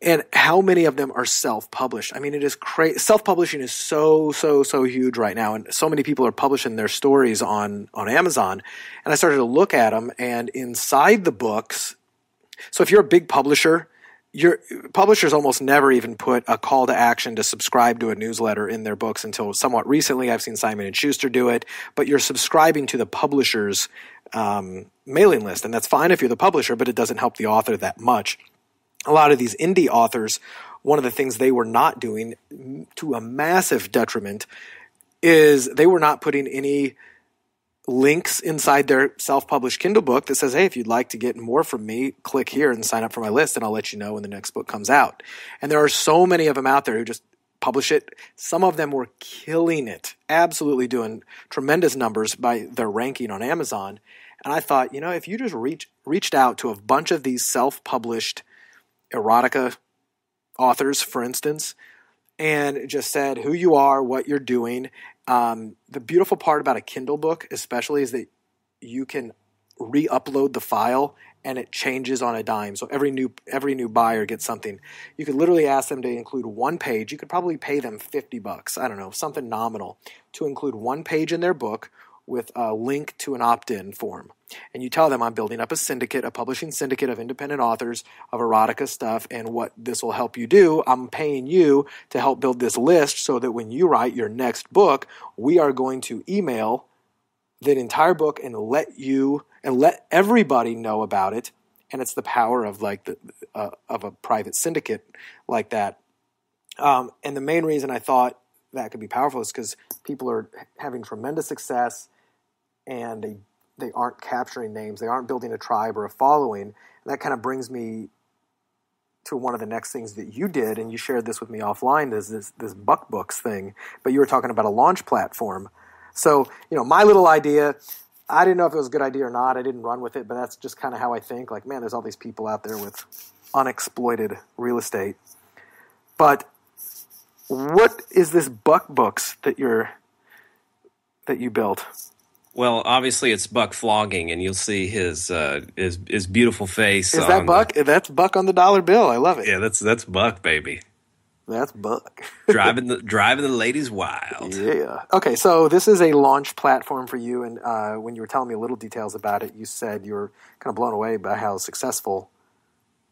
and how many of them are self-published. I mean, it is crazy. Self-publishing is so huge right now, and so many people are publishing their stories on Amazon. And I started to look at them, and inside the books, so if you're a big publisher, your publishers almost never even put a call to action to subscribe to a newsletter in their books until somewhat recently. I've seen Simon & Schuster do it, but you're subscribing to the publisher's mailing list, and that's fine if you're the publisher, but it doesn't help the author that much. A lot of these indie authors, one of the things they were not doing to a massive detriment is they were not putting any links inside their self-published Kindle book that says, hey, if you'd like to get more from me, click here and sign up for my list and I'll let you know when the next book comes out. And there are so many of them out there who just publish it. Some of them were killing it, absolutely doing tremendous numbers by their ranking on Amazon. And I thought, if you just reached out to a bunch of these self-published erotica authors, for instance, and just said who you are, what you're doing. The beautiful part about a Kindle book especially is that you can re-upload the file and it changes on a dime. So every new buyer gets something. You could literally ask them to include one page. You could probably pay them $50, I don't know, something nominal, to include one page in their book with a link to an opt-in form. And you tell them, I'm building up a publishing syndicate of independent authors of erotica stuff, and what this will help you do, I'm paying you to help build this list so that when you write your next book, we are going to email the entire book and let everybody know about it. And it's the power of of a private syndicate like that. And the main reason I thought that could be powerful is because people are having tremendous success and they aren't capturing names. They aren't building a tribe or a following. And that kind of brings me to one of the next things that you did, and you shared this with me offline, is this Buck Books thing, but you were talking about a launch platform. So, my little idea, I didn't know if it was a good idea or not. I didn't run with it, but that's just kind of how I think. Like, man, there's all these people out there with unexploited real estate. But what is this Buck Books that you built? Well, obviously it's Buck Flogging, and you'll see his beautiful face. Is that Buck? That's Buck on the dollar bill. I love it. Yeah, that's Buck, baby. That's Buck. driving the ladies wild. Yeah. Okay, so this is a launch platform for you, and when you were telling me little details about it, you said you were kind of blown away by how successful.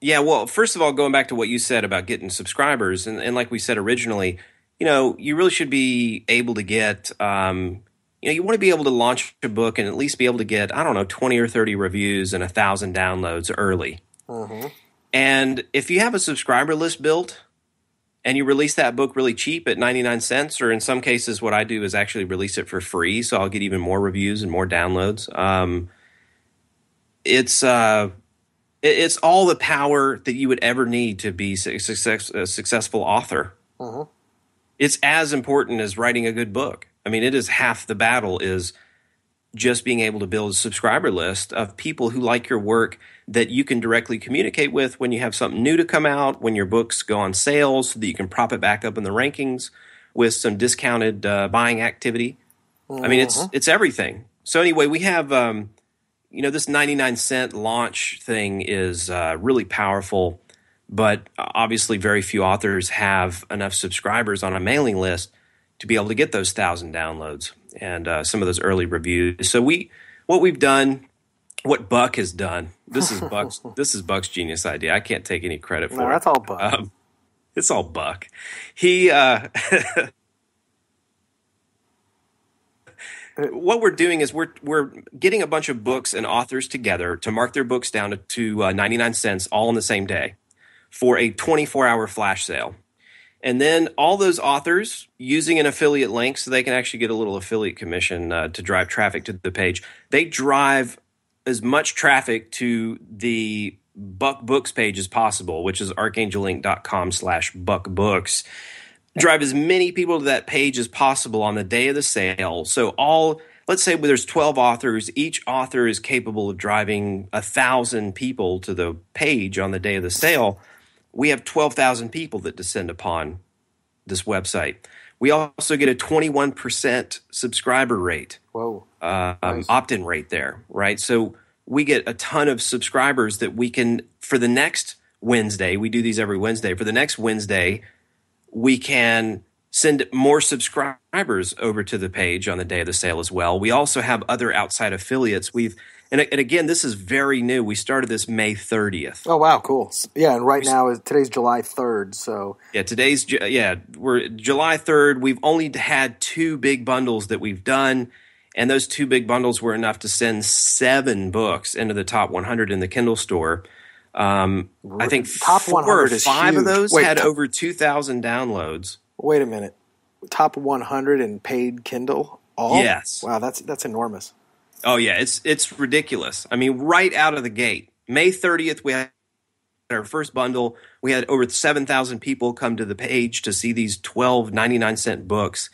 Yeah, well, first of all, going back to what you said about getting subscribers, and like we said originally, you really should be able to get, you want to be able to launch a book and at least be able to get, 20 or 30 reviews and 1,000 downloads early. Mm-hmm. And if you have a subscriber list built and you release that book really cheap at 99 cents, or in some cases what I do is actually release it for free, so I'll get even more reviews and more downloads. It's all the power that you would ever need to be a successful author. Mm-hmm. It's as important as writing a good book. I mean, it is half the battle is just being able to build a subscriber list of people who like your work that you can directly communicate with when you have something new to come out, when your books go on sale, so that you can prop it back up in the rankings with some discounted buying activity. Mm-hmm. I mean, it's everything. So anyway, we have this 99-cent launch thing is really powerful, but obviously very few authors have enough subscribers on a mailing list to be able to get those 1,000 downloads and some of those early reviews. So what Buck has done, this is Buck's genius idea. I can't take any credit for it. No, that's all Buck. It's all Buck. He what we're doing is we're getting a bunch of books and authors together to mark their books down to 99 cents all on the same day for a 24-hour flash sale. And then all those authors using an affiliate link, so they can actually get a little affiliate commission to drive traffic to the page. They drive as much traffic to the Buck Books page as possible, which is archangelink.com/buckbooks. Drive as many people to that page as possible on the day of the sale. So let's say there's 12 authors. Each author is capable of driving 1,000 people to the page on the day of the sale. We have 12,000 people that descend upon this website. We also get a 21% subscriber rate. Whoa. Nice. Opt-in rate there, right? So we get a ton of subscribers that we can, for the next Wednesday, we do these every Wednesday, for the next Wednesday, we can send more subscribers over to the page on the day of the sale as well. We also have other outside affiliates. And again, this is very new. We started this May 30th. Oh, wow, cool. Yeah, and today's July 3rd, so. Yeah, we're July 3rd. We've only had 2 big bundles that we've done, and those 2 big bundles were enough to send 7 books into the top 100 in the Kindle store. I think top 4 100 or 5 is of those huge. had over 2,000 downloads. Wait a minute. Top 100 in paid Kindle? All? Yes. Wow, that's enormous. Oh, yeah, it's ridiculous. I mean, right out of the gate. May 30th, we had our first bundle. We had over 7,000 people come to the page to see these 12 99-cent books.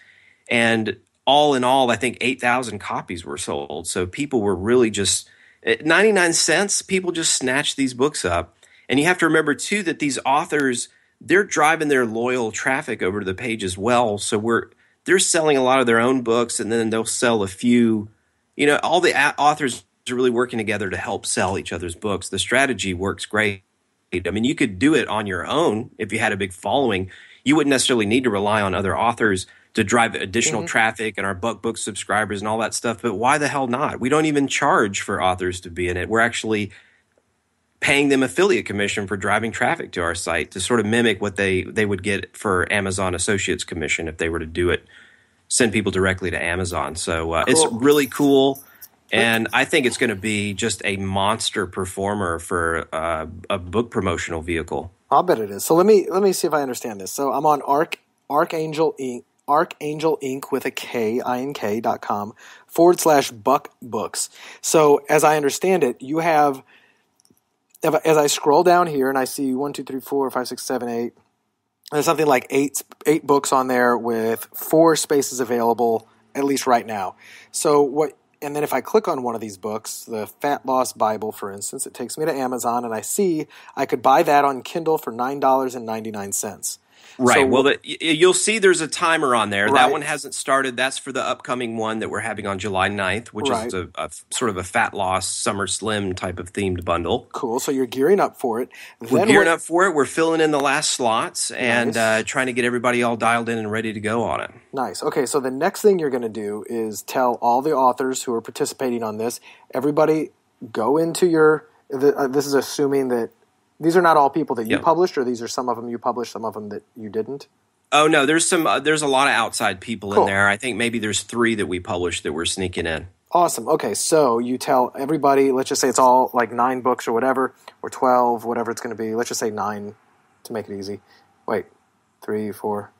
And all in all, I think 8,000 copies were sold. So people were really just – 99 cents, people just snatched these books up. And you have to remember, too, that these authors, they're driving their loyal traffic over to the page as well. So they're selling a lot of their own books, and then they'll sell a few – all the authors are really working together to help sell each other's books. The strategy works great. I mean, you could do it on your own if you had a big following. You wouldn't necessarily need to rely on other authors to drive additional traffic and our Buck Book subscribers and all that stuff. But why the hell not? We don't even charge for authors to be in it. We're actually paying them affiliate commission for driving traffic to our site to sort of mimic what they would get for Amazon Associates commission if they were to do it. Send people directly to Amazon. So cool. It's really cool, and I think it's going to be just a monster performer for a book promotional vehicle. I'll bet it is. So let me see if I understand this. So I'm on Archangel Ink with a K, INK.com /Buck Books. So as I understand it, you have as I scroll down here and I see 1, 2, 3, 4, 5, 6, 7, 8, there's something like eight books on there with 4 spaces available, at least right now. And then if I click on one of these books, the Fat Loss Bible, for instance, it takes me to Amazon, and I see I could buy that on Kindle for $9.99. Right. So, well, you'll see there's a timer on there. Right. That one hasn't started. That's for the upcoming one that we're having on July 9th, which Right. is a sort of a fat loss, summer slim type of themed bundle. Cool. So you're gearing up for it. We're gearing up for it. We're filling in the last slots and Nice. trying to get everybody all dialed in and ready to go on it. Nice. Okay, so the next thing you're going to do is tell all the authors who are participating on this, everybody go into your this is assuming that these are not all people that you published, or these are some of them you published, some of them that you didn't? Oh, no, there's a lot of outside people Cool. in there. I think maybe there's 3 that we published that we're sneaking in. Awesome. Okay, so you tell everybody, let's just say it's all like 9 books or whatever, or 12, whatever it's going to be. Let's just say 9 to make it easy. Wait, 3, 4,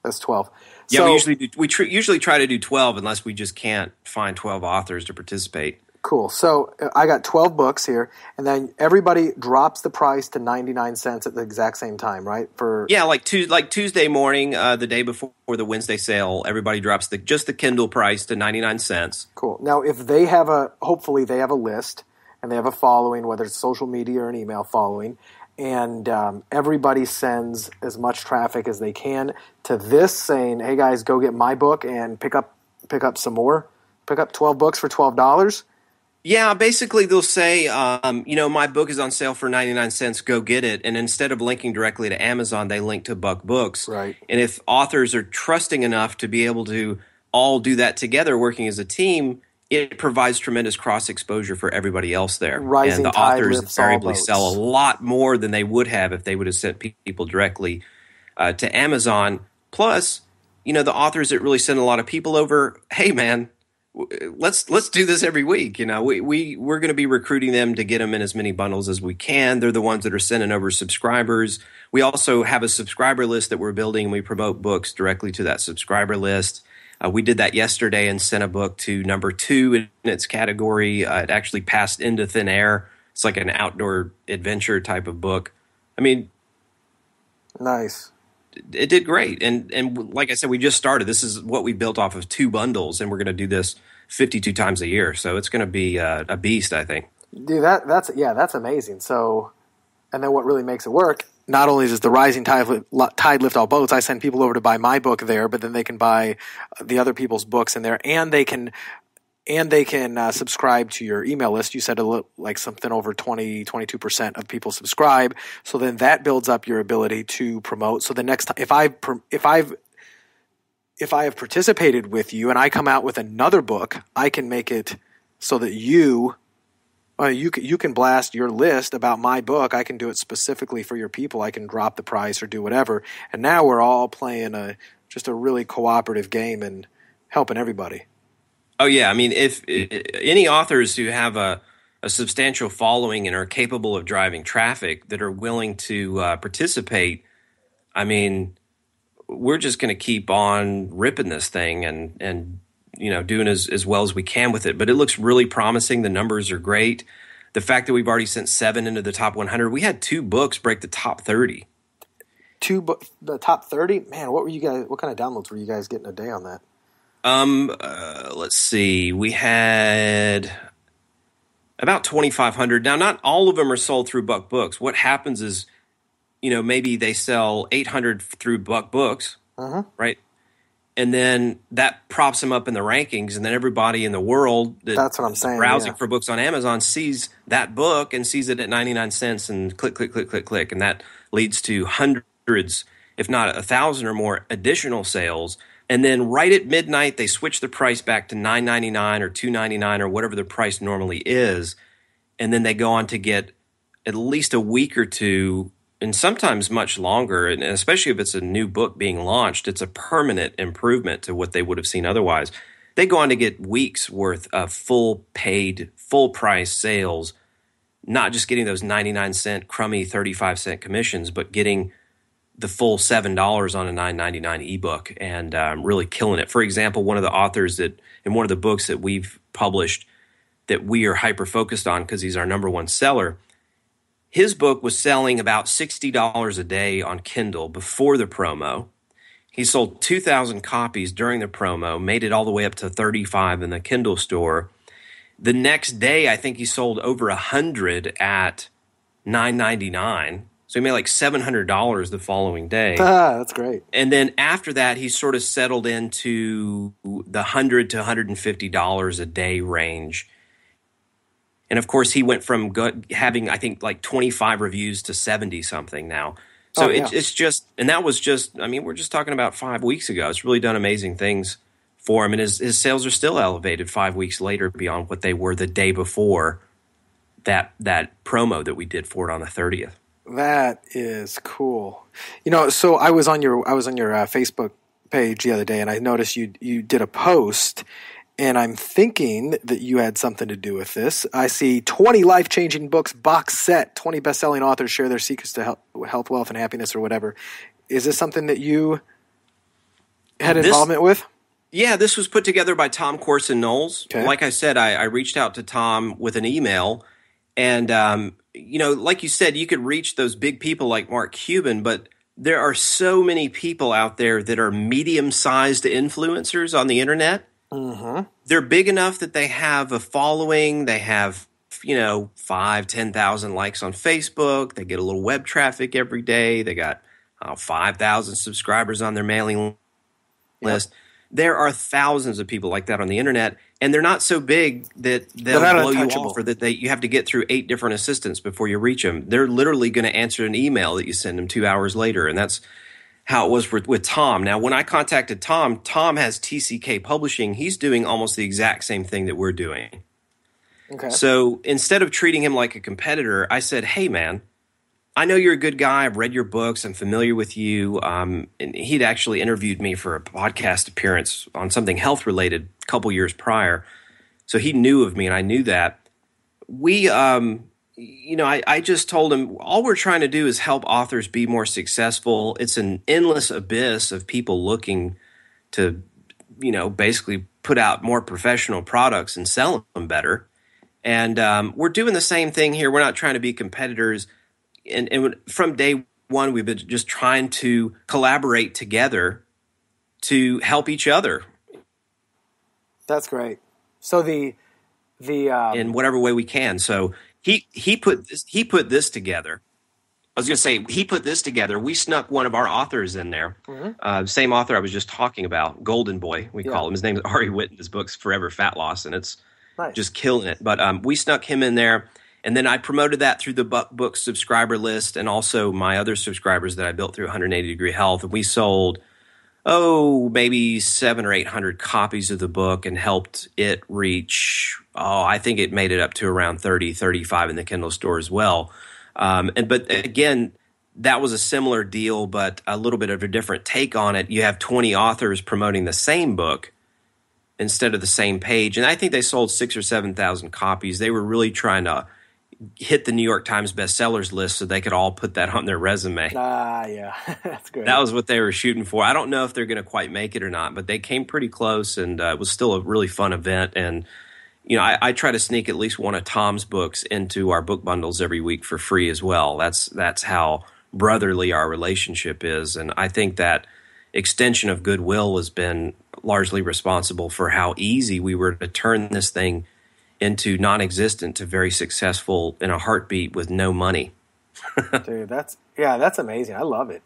that's 12. Yeah, So, we usually try to do 12 unless we just can't find 12 authors to participate. cool. So I got 12 books here, and then everybody drops the price to 99 cents at the exact same time, right? Like Tuesday morning, the day before the Wednesday sale, everybody drops just the Kindle price to 99 cents. Cool. Now, if they have hopefully they have a list and they have a following, whether it's social media or an email following, and everybody sends as much traffic as they can to this, saying, "Hey guys, go get my book and pick up some more. Pick up 12 books for $12." Yeah, basically they'll say, my book is on sale for 99 cents, go get it. And instead of linking directly to Amazon, they link to Buck Books. Right. And if authors are trusting enough to be able to all do that together, working as a team, it provides tremendous cross-exposure for everybody else there. Rising and the tide authors lifts all invariably boats. sell a lot more than they would have if they would have sent people directly to Amazon. Plus, the authors that really send a lot of people over, hey, man, let's do this every week. We're going to be recruiting them to get them in as many bundles as we can. They're the ones that are sending over subscribers. We also have a subscriber list that we're building, and we promote books directly to that subscriber list. We did that yesterday and sent a book to number 2 in its category. It actually passed into thin air. It's like an outdoor adventure type of book. I mean, Nice. it did great. And like I said, we just started. This is what we built off of 2 bundles, and we're going to do this 52 times a year. So it's going to be a beast, I think. Dude, that's amazing. So, and then what really makes it work? Not only does the rising tide lift all boats, I send people over to buy my book there, but then they can buy the other people's books in there, and they can subscribe to your email list. You said like something over 22% of people subscribe. So then that builds up your ability to promote. So the next time, if I have participated with you and I come out with another book, I can make it so that you can blast your list about my book. I can do it specifically for your people. I can drop the price or do whatever. And now we're all playing just a really cooperative game and helping everybody. Oh, yeah. I mean, if any authors who have a substantial following and are capable of driving traffic that are willing to participate, I mean, we're just going to keep on ripping this thing and doing as well as we can with it. But it looks really promising. The numbers are great. The fact that we've already sent 7 into the top 100, we had 2 books break the top 30. The top 30? Man, what kind of downloads were you guys getting a day on that? Let's see. We had about 2,500. Now, not all of them are sold through Buck Books. What happens is, maybe they sell 800 through Buck Books, right? And then that props them up in the rankings, and then everybody in the world that's what I'm saying, browsing for books on Amazon sees that book and sees it at 99 cents and click, click, click, click, click. And that leads to hundreds, if not 1,000 or more additional sales. And then right at midnight, they switch the price back to $9.99 or $2.99 or whatever the price normally is. And then they go on to get at least a week or two, and sometimes much longer. And especially if it's a new book being launched, it's a permanent improvement to what they would have seen otherwise. They go on to get weeks worth of full paid, full price sales, not just getting those 99-cent crummy 35-cent commissions, but getting the full $7 on a $9.99 ebook and really killing it. For example, one of the authors that in one of the books that we've published that we are hyper-focused on because he's our number one seller, His book was selling about $60 a day on Kindle before the promo. He sold 2,000 copies during the promo, made it all the way up to 35 in the Kindle store. The next day, I think he sold over 100 at $9.99. So he made like $700 the following day. That's great. And then after that, he sort of settled into the $100 to $150 a day range. And of course, he went from having, I think, like 25 reviews to 70 something now. So it's just, and that was just, I mean, we're just talking about 5 weeks ago. It's really done amazing things for him. And his sales are still elevated 5 weeks later beyond what they were the day before that promo that we did for it on the 30th. That is cool. You know, so I was on your Facebook page the other day, and I noticed you did a post, and I'm thinking that you had something to do with this. I see 20 life-changing books box set. 20 best-selling authors share their secrets to health, wealth, and happiness, or whatever. Is this something that you had involvement with? Yeah, this was put together by Tom Corson Knowles. Okay. Like I said, I reached out to Tom with an email, and you know, like you said, you could reach those big people like Mark Cuban, but there are so many people out there that are medium-sized influencers on the internet. Mm-hmm. They're big enough that they have a following. They have, 5,000-10,000 likes on Facebook. They get a little web traffic every day. They got 5,000 subscribers on their mailing list. There are thousands of people like that on the internet, and they're not so big that they'll blow you off, or that you have to get through 8 different assistants before you reach them. They're literally going to answer an email that you send them 2 hours later, and that's how it was with Tom. Now, when I contacted Tom has TCK Publishing. He's doing almost the exact same thing that we're doing. Okay. So instead of treating him like a competitor, I said, hey, man, I know you're a good guy. I've read your books. I'm familiar with you. And he'd actually interviewed me for a podcast appearance on something health-related a couple years prior. So he knew of me, and I knew that. I just told him, all we're trying to do is help authors be more successful. It's an endless abyss of people looking to, basically put out more professional products and sell them better. And we're doing the same thing here. We're not trying to be competitors. And from day one, we've been just trying to collaborate together to help each other. That's great. So in whatever way we can. So he put this together. I was going to say, he put this together. We snuck one of our authors in there. Mm-hmm. Same author I was just talking about, Golden Boy, we call him. His name is Ari Whitten. His book's Forever Fat Loss, and it's just killing it. But we snuck him in there. And then I promoted that through the Buck Book subscriber list and also my other subscribers that I built through 180 Degree Health. And we sold, maybe 700 or 800 copies of the book and helped it reach, I think it made it up to around 30, 35 in the Kindle store as well. But again, that was a similar deal, but a little bit of a different take on it. You have 20 authors promoting the same book instead of the same page. And I think they sold 6,000 or 7,000 copies. They were really trying to hit the New York Times bestsellers list so they could all put that on their resume. Yeah, that's great. That was what they were shooting for. I don't know if they're going to quite make it or not, but they came pretty close, and it was still a really fun event. And, I try to sneak at least one of Tom's books into our book bundles every week for free as well. That's how brotherly our relationship is. And I think that extension of goodwill has been largely responsible for how easy we were to turn this thing into non-existent to very successful in a heartbeat with no money. Dude, that's amazing. I love it.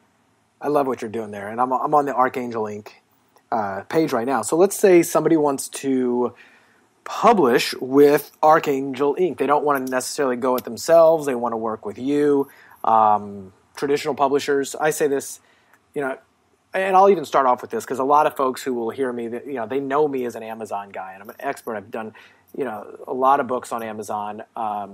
I love what you're doing there. And I'm on the Archangel Ink page right now. So let's say somebody wants to publish with Archangel Ink. They don't want to necessarily go it themselves. They want to work with you. Traditional publishers. I say this, and I'll even start off with this because a lot of folks who will hear me, they know me as an Amazon guy, and I'm an expert. I've done, a lot of books on Amazon. I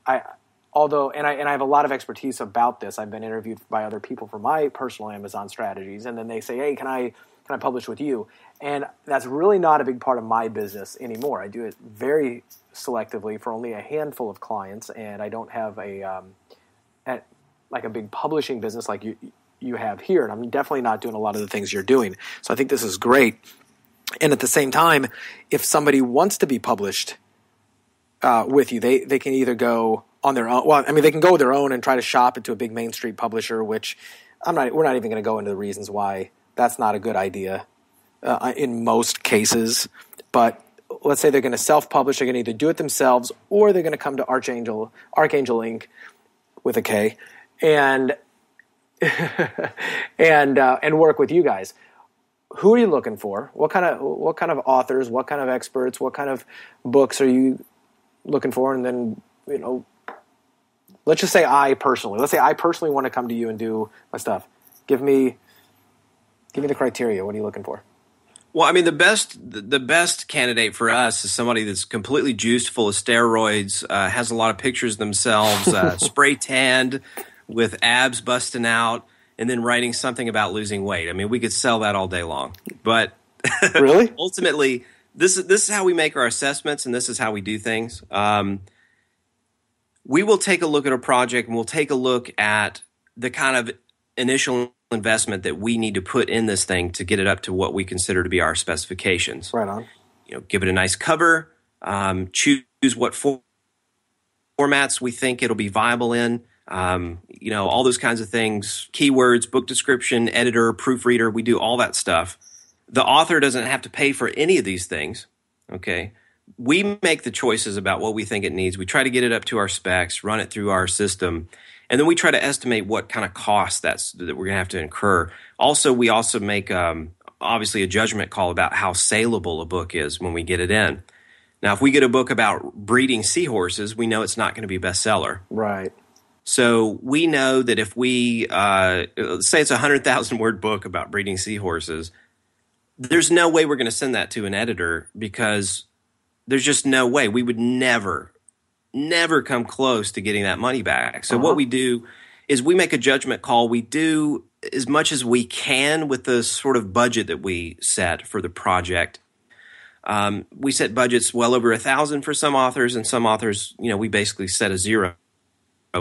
have a lot of expertise about this. I've been interviewed by other people for my personal Amazon strategies, and then they say, "Hey, can I publish with you?" And that's really not a big part of my business anymore. I do it very selectively for only a handful of clients, and I don't have a big publishing business like you have here. And I'm definitely not doing a lot of the things you're doing. So I think this is great. And at the same time, if somebody wants to be published with you, they can either go on their own. Well, I mean, they can go their own and try to shop it to a big Main Street publisher, which we're not even going to go into the reasons why that's not a good idea in most cases. But let's say they're going to self-publish. They're going to either do it themselves or they're going to come to Archangel Ink with a K and and work with you guys. Who are you looking for? What kind of authors? What kind of experts? What kind of books are you looking for? And then, let's just say I personally want to come to you and do my stuff. Give me the criteria. What are you looking for? Well, I mean, the best candidate for us is somebody that's completely juiced, full of steroids, has a lot of pictures of themselves, spray tanned, with abs busting out, and then writing something about losing weight. I mean, we could sell that all day long. But really, ultimately, this is how we make our assessments, and this is how we do things. We will take a look at a project, and we'll take a look at the kind of initial investment that we need to put in this thing to get it up to what we consider to be our specifications. Right on. Give it a nice cover, choose what formats we think it'll be viable in, all those kinds of things, keywords, book description, editor, proofreader, we do all that stuff. The author doesn't have to pay for any of these things, okay? We make the choices about what we think it needs. We try to get it up to our specs, run it through our system, and then we try to estimate what kind of cost that we're going to have to incur. Also, we also make obviously a judgment call about how saleable a book is when we get it in. Now, if we get a book about breeding seahorses, we know it's not going to be a bestseller. Right. So we know that if we say it's a 100,000-word book about breeding seahorses, there's no way we're going to send that to an editor because there's just no way. We would never come close to getting that money back. So what we do is we make a judgment call. We do as much as we can with the sort of budget that we set for the project. We set budgets well over 1,000 for some authors, and some authors, we basically set a zero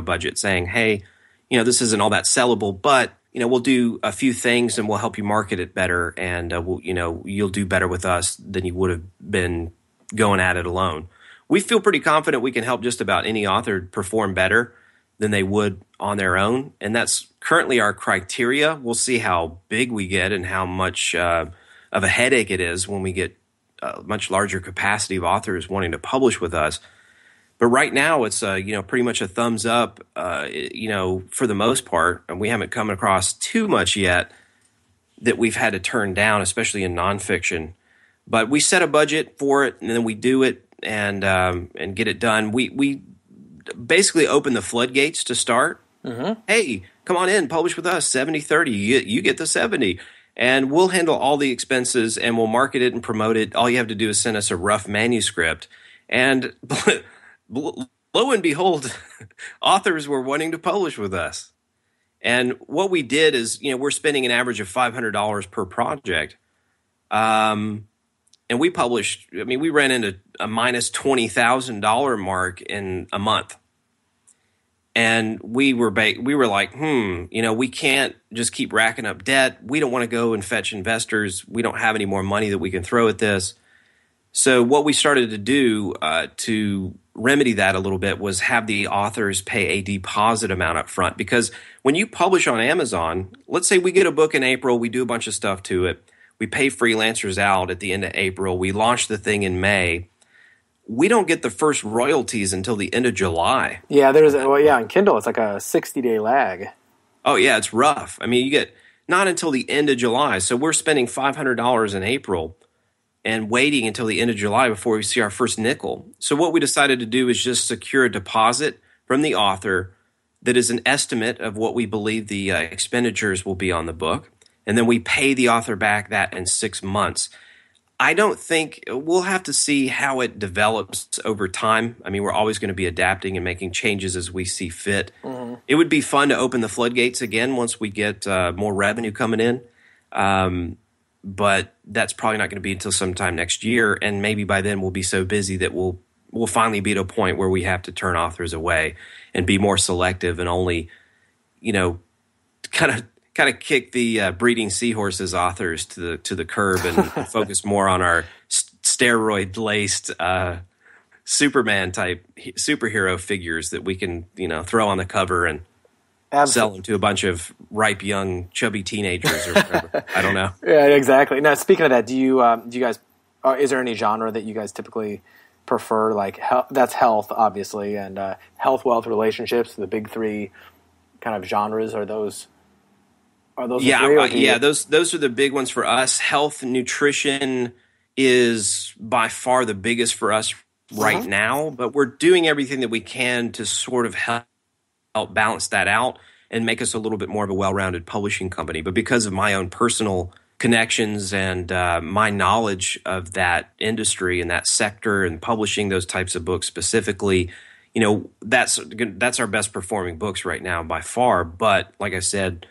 budget saying, hey, this isn't all that sellable, but, we'll do a few things and we'll help you market it better, and you'll do better with us than you would have been going at it alone. We feel pretty confident we can help just about any author perform better than they would on their own, and that's currently our criteria. We'll see how big we get and how much of a headache it is when we get a much larger capacity of authors wanting to publish with us. But right now, it's pretty much a thumbs up. For the most part, and we haven't come across too much yet that we've had to turn down, especially in nonfiction. But we set a budget for it, and then we do it and get it done. We basically open the floodgates to start. Mm-hmm. Hey, come on in, publish with us, 70-30. You get the 70. And we'll handle all the expenses, and we'll market it and promote it. All you have to do is send us a rough manuscript. And lo and behold, authors were wanting to publish with us. And what we did is, we're spending an average of $500 per project. And we published, we ran into a minus $20,000 mark in a month. And we were like, we can't just keep racking up debt. We don't want to go and fetch investors. We don't have any more money that we can throw at this. So what we started to do to remedy that a little bit was have the authors pay a deposit amount up front. Because when you publish on Amazon, let's say we get a book in April, we do a bunch of stuff to it. We pay freelancers out at the end of April. We launch the thing in May. We don't get the first royalties until the end of July. Yeah, in Kindle, it's like a 60-day lag. Oh, yeah, it's rough. You get not until the end of July. So we're spending $500 in April and waiting until the end of July before we see our first nickel. So what we decided to do is just secure a deposit from the author that is an estimate of what we believe the expenditures will be on the book. And then we pay the author back that in 6 months. I don't think we'll have to see how it develops over time. We're always going to be adapting and making changes as we see fit. Mm-hmm. It would be fun to open the floodgates again once we get more revenue coming in. But that's probably not going to be until sometime next year. And maybe by then we'll be so busy that we'll finally be at a point where we have to turn authors away and be more selective and only, kind of kick the breeding seahorses authors to the curb and focus more on our steroid laced Superman type superhero figures that we can, throw on the cover and sell them to a bunch of ripe, young, chubby teenagers or whatever. I don't know. Yeah, exactly. Now, speaking of that, do you guys? Is there any genre that you guys typically prefer? Like that's health, obviously, and health, wealth, relationships. The big three kind of genres are those. Those are the big ones for us. Health and nutrition is by far the biggest for us right now, but we're doing everything that we can to sort of help balance that out and make us a little bit more of a well-rounded publishing company. But because of my own personal connections and my knowledge of that industry and that sector and publishing those types of books specifically, that's our best performing books right now by far. But like I said,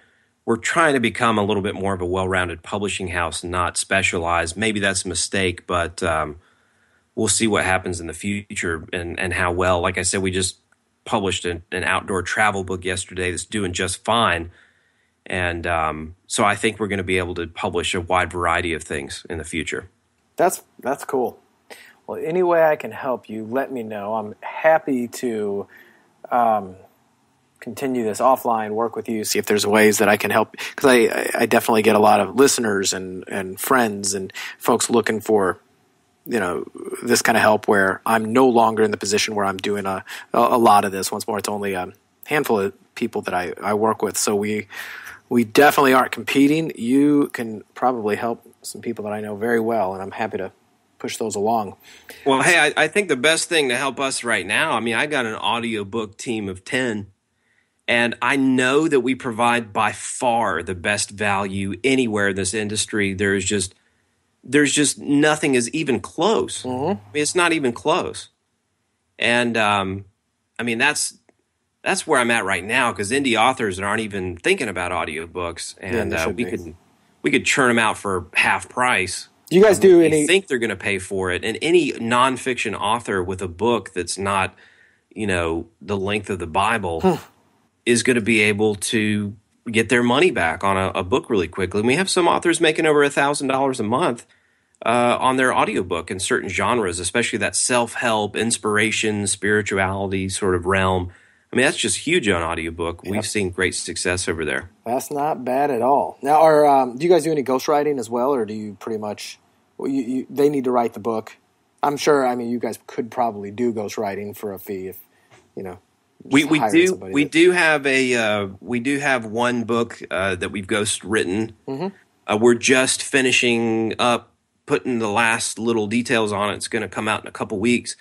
we're trying to become a little bit more of a well-rounded publishing house, not specialized. Maybe that's a mistake, but we'll see what happens in the future and how well. Like I said, we just published an outdoor travel book yesterday that's doing just fine. And so I think we're going to be able to publish a wide variety of things in the future. That's cool. Well, any way I can help you, let me know. I'm happy to continue this offline, work with you, see if there's ways that I can help. Because I definitely get a lot of listeners and friends and folks looking for, this kind of help where I'm no longer in the position where I'm doing a lot of this. Once more, it's only a handful of people that I work with. So we definitely aren't competing. You can probably help some people that I know very well, and I'm happy to push those along. Well, hey, I think the best thing to help us right now, I got an audiobook team of 10, and I know that we provide by far the best value anywhere in this industry. There's just nothing is even close. It's not even close. And that's where I'm at right now, because indie authors aren't even thinking about audiobooks, and we could churn them out for half price. Do you guys do any? Think they're going to pay for it? And any nonfiction author with a book that's not, the length of the Bible is going to be able to get their money back on a book really quickly. And we have some authors making over $1,000 a month on their audiobook in certain genres, especially that self-help, inspiration, spirituality sort of realm. That's just huge on audiobook. Yep. We've seen great success over there. That's not bad at all. Now, do you guys do any ghostwriting as well, or do you pretty much they need to write the book? I'm sure. You guys could probably do ghostwriting for a fee if We do have one book that we've ghost written. We're just finishing up putting the last little details on it. It's going to come out in a couple weeks.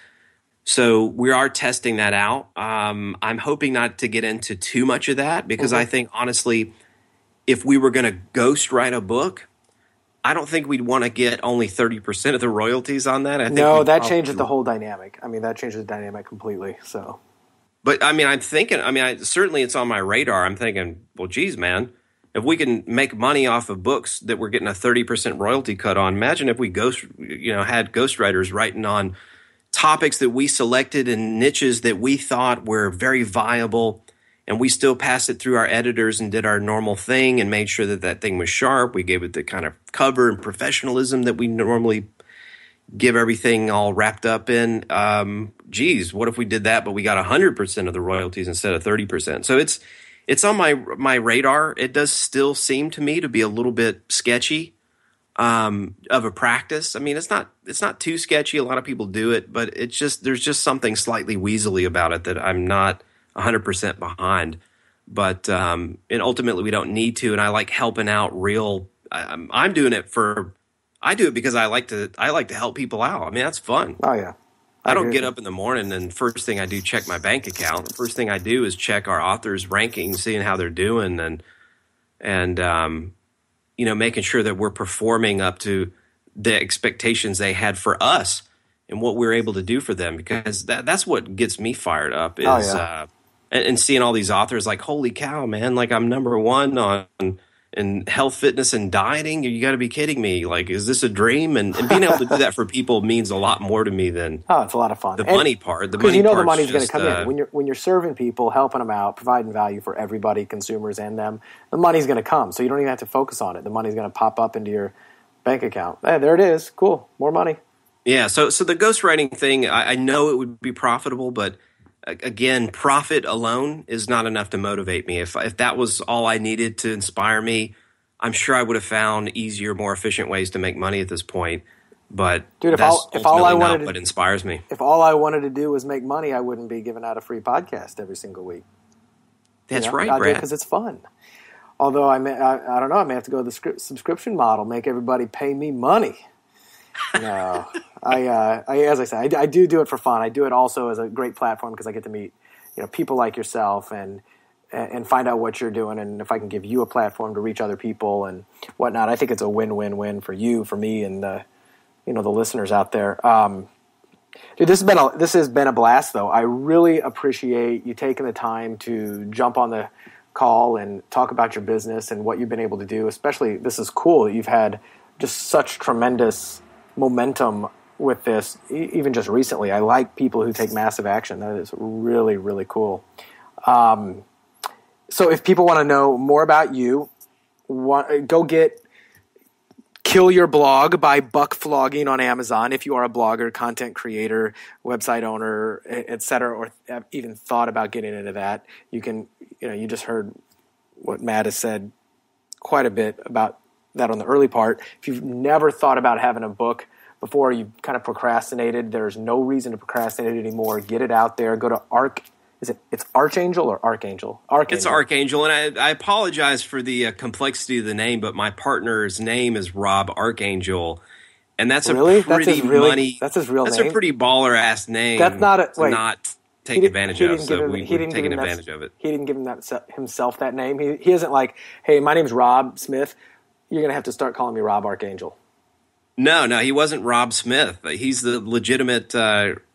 So we are testing that out. I'm hoping not to get into too much of that, because I think, honestly, if we were going to ghost write a book, I don't think we'd want to get only 30% of the royalties on that. That changes the whole dynamic. That changes the dynamic completely. So, but I'm thinking. Certainly it's on my radar. I'm thinking, well, geez, man, if we can make money off of books that we're getting a 30% royalty cut on, imagine if we had ghostwriters writing on topics that we selected and niches that we thought were very viable, and we still passed it through our editors and did our normal thing and made sure that thing was sharp. We gave it the kind of cover and professionalism that we normally give everything all wrapped up in. What if we did that, but we got 100% of the royalties instead of 30%? So it's on my radar. It does still seem to me to be a little bit sketchy of a practice. It's not too sketchy. A lot of people do it, but there's just something slightly weaselly about it that I'm not 100% behind. But and ultimately we don't need to. And I like helping out real. I'm doing it I do it because I like to help people out. That's fun. Oh yeah. I don't get up in the morning and first thing I do check my bank account. The first thing I do is check our authors' rankings, seeing how they're doing, and making sure that we're performing up to the expectations they had for us and what we're able to do for them, because that's what gets me fired up is and seeing all these authors like, holy cow, man, like I'm number one in health, fitness, and dieting. You got to be kidding me. Like, is this a dream? And being able to do that for people means a lot more to me than it's a lot of fun. The money part. Because the money's going to come in when you're serving people, helping them out, providing value for everybody, consumers and them. The money's going to come, so you don't even have to focus on it. The money's going to pop up into your bank account. Hey, there it is. Cool, more money. Yeah. So the ghostwriting thing, I know it would be profitable, but again, profit alone is not enough to motivate me. If that was all I needed to inspire me, I'm sure I would have found easier, more efficient ways to make money at this point. But Dude, that's ultimately not what inspires me. If all I wanted to do was make money, I wouldn't be giving out a free podcast every single week. That's right, Brad. Because it's fun. Although I don't know, I may have to go to the subscription model, make everybody pay me money. No, as I said, I do it for fun. I do it also as a great platform because I get to meet, people like yourself and find out what you're doing. And if I can give you a platform to reach other people and whatnot, I think it's a win-win-win for you, for me, and the listeners out there. Dude, this has been a blast, though. I really appreciate you taking the time to jump on the call and talk about your business and what you've been able to do. Especially, this is cool that you've had just such tremendous momentum with this, even just recently. I like people who take massive action. That is really, really cool. So if people want to know more about you, go get Kill Your Blog by Buck Flogging on Amazon if you are a blogger, content creator, website owner, etc., or have even thought about getting into that. You can, you just heard what Matt has said quite a bit about that on the early part. If you've never thought about having a book before, you've kind of procrastinated, there's no reason to procrastinate anymore. Get it out there. Go to it's Archangel or Archangel? Archangel. It's Archangel, and I apologize for the complexity of the name, but my partner's name is Rob Archangel, and that's a pretty money. That's his real name. That's a pretty baller ass name. That's not not take advantage of. So we're taking advantage of it. He didn't give himself that name. He isn't like, hey, my name's Rob Smith. You're gonna have to start calling me Rob Archangel. No, he wasn't Rob Smith. He's the legitimate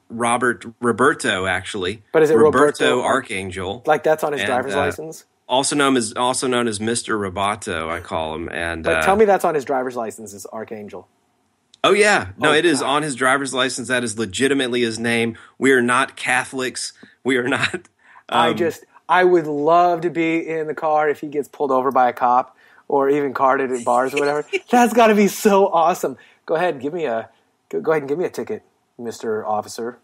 Roberto, actually. But is it Roberto Archangel? Like that's on his driver's license? Also known as Mr. Roboto, I call him. And but tell me that's on his driver's license is Archangel. Oh yeah, no, it is on his driver's license. That is legitimately his name. We are not Catholics. We are not. I would love to be in the car if he gets pulled over by a cop or even carded at bars or whatever. That's got to be so awesome. Go ahead and give me a ticket, Mr. Officer,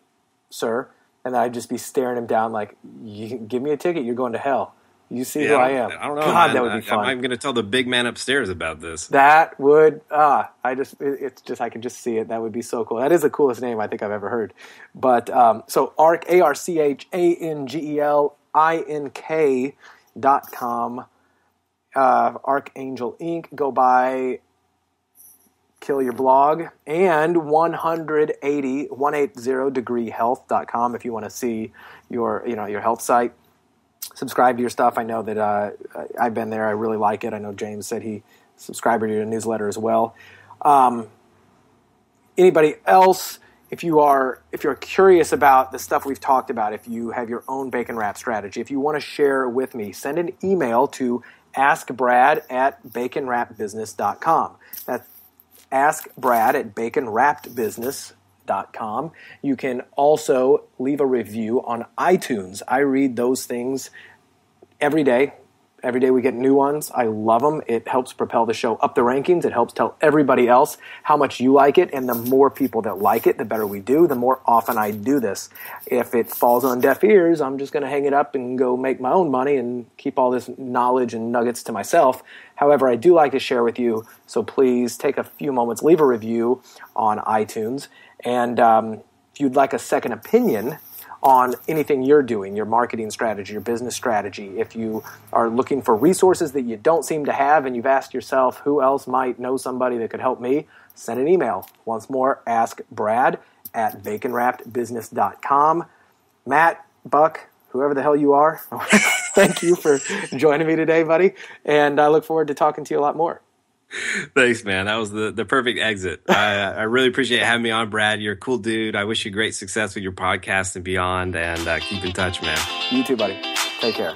sir. And I'd just be staring him down like, you give me a ticket, you're going to hell. You see who I am. I don't know. God, man. that would be fun. I'm going to tell the big man upstairs about this. That would, I can just see it. That would be so cool. That is the coolest name I think I've ever heard. But, so ARChangelInk.com, Archangel Ink. Go by Kill Your Blog, and 180degreehealth.com if you want to see your health site. Subscribe to your stuff. I know that I've been there. I really like it. I know James said he subscribed to your newsletter as well. Anybody else, if you're curious about the stuff we've talked about, if you have your own bacon wrap strategy, if you want to share with me, send an email to askbrad@baconwrappedbusiness.com. That's askbrad@baconwrappedbusiness.com. You can also leave a review on iTunes. I read those things every day. Every day we get new ones. I love them. It helps propel the show up the rankings. It helps tell everybody else how much you like it. And the more people that like it, the better we do, the more often I do this. If it falls on deaf ears, I'm just going to hang it up and go make my own money and keep all this knowledge and nuggets to myself. However, I do like to share with you. So please take a few moments, leave a review on iTunes. And if you'd like a second opinion on anything you're doing, your marketing strategy, your business strategy, if you are looking for resources that you don't seem to have and you've asked yourself who else might know somebody that could help me, send an email. Once more, askbrad@baconwrappedbusiness.com. Matt, Buck, whoever the hell you are, thank you for joining me today, buddy, and I look forward to talking to you a lot more. Thanks, man. That was the perfect exit. I really appreciate having me on, Brad. You're a cool dude. I wish you great success with your podcast and beyond, and keep in touch, man. You too, buddy. Take care.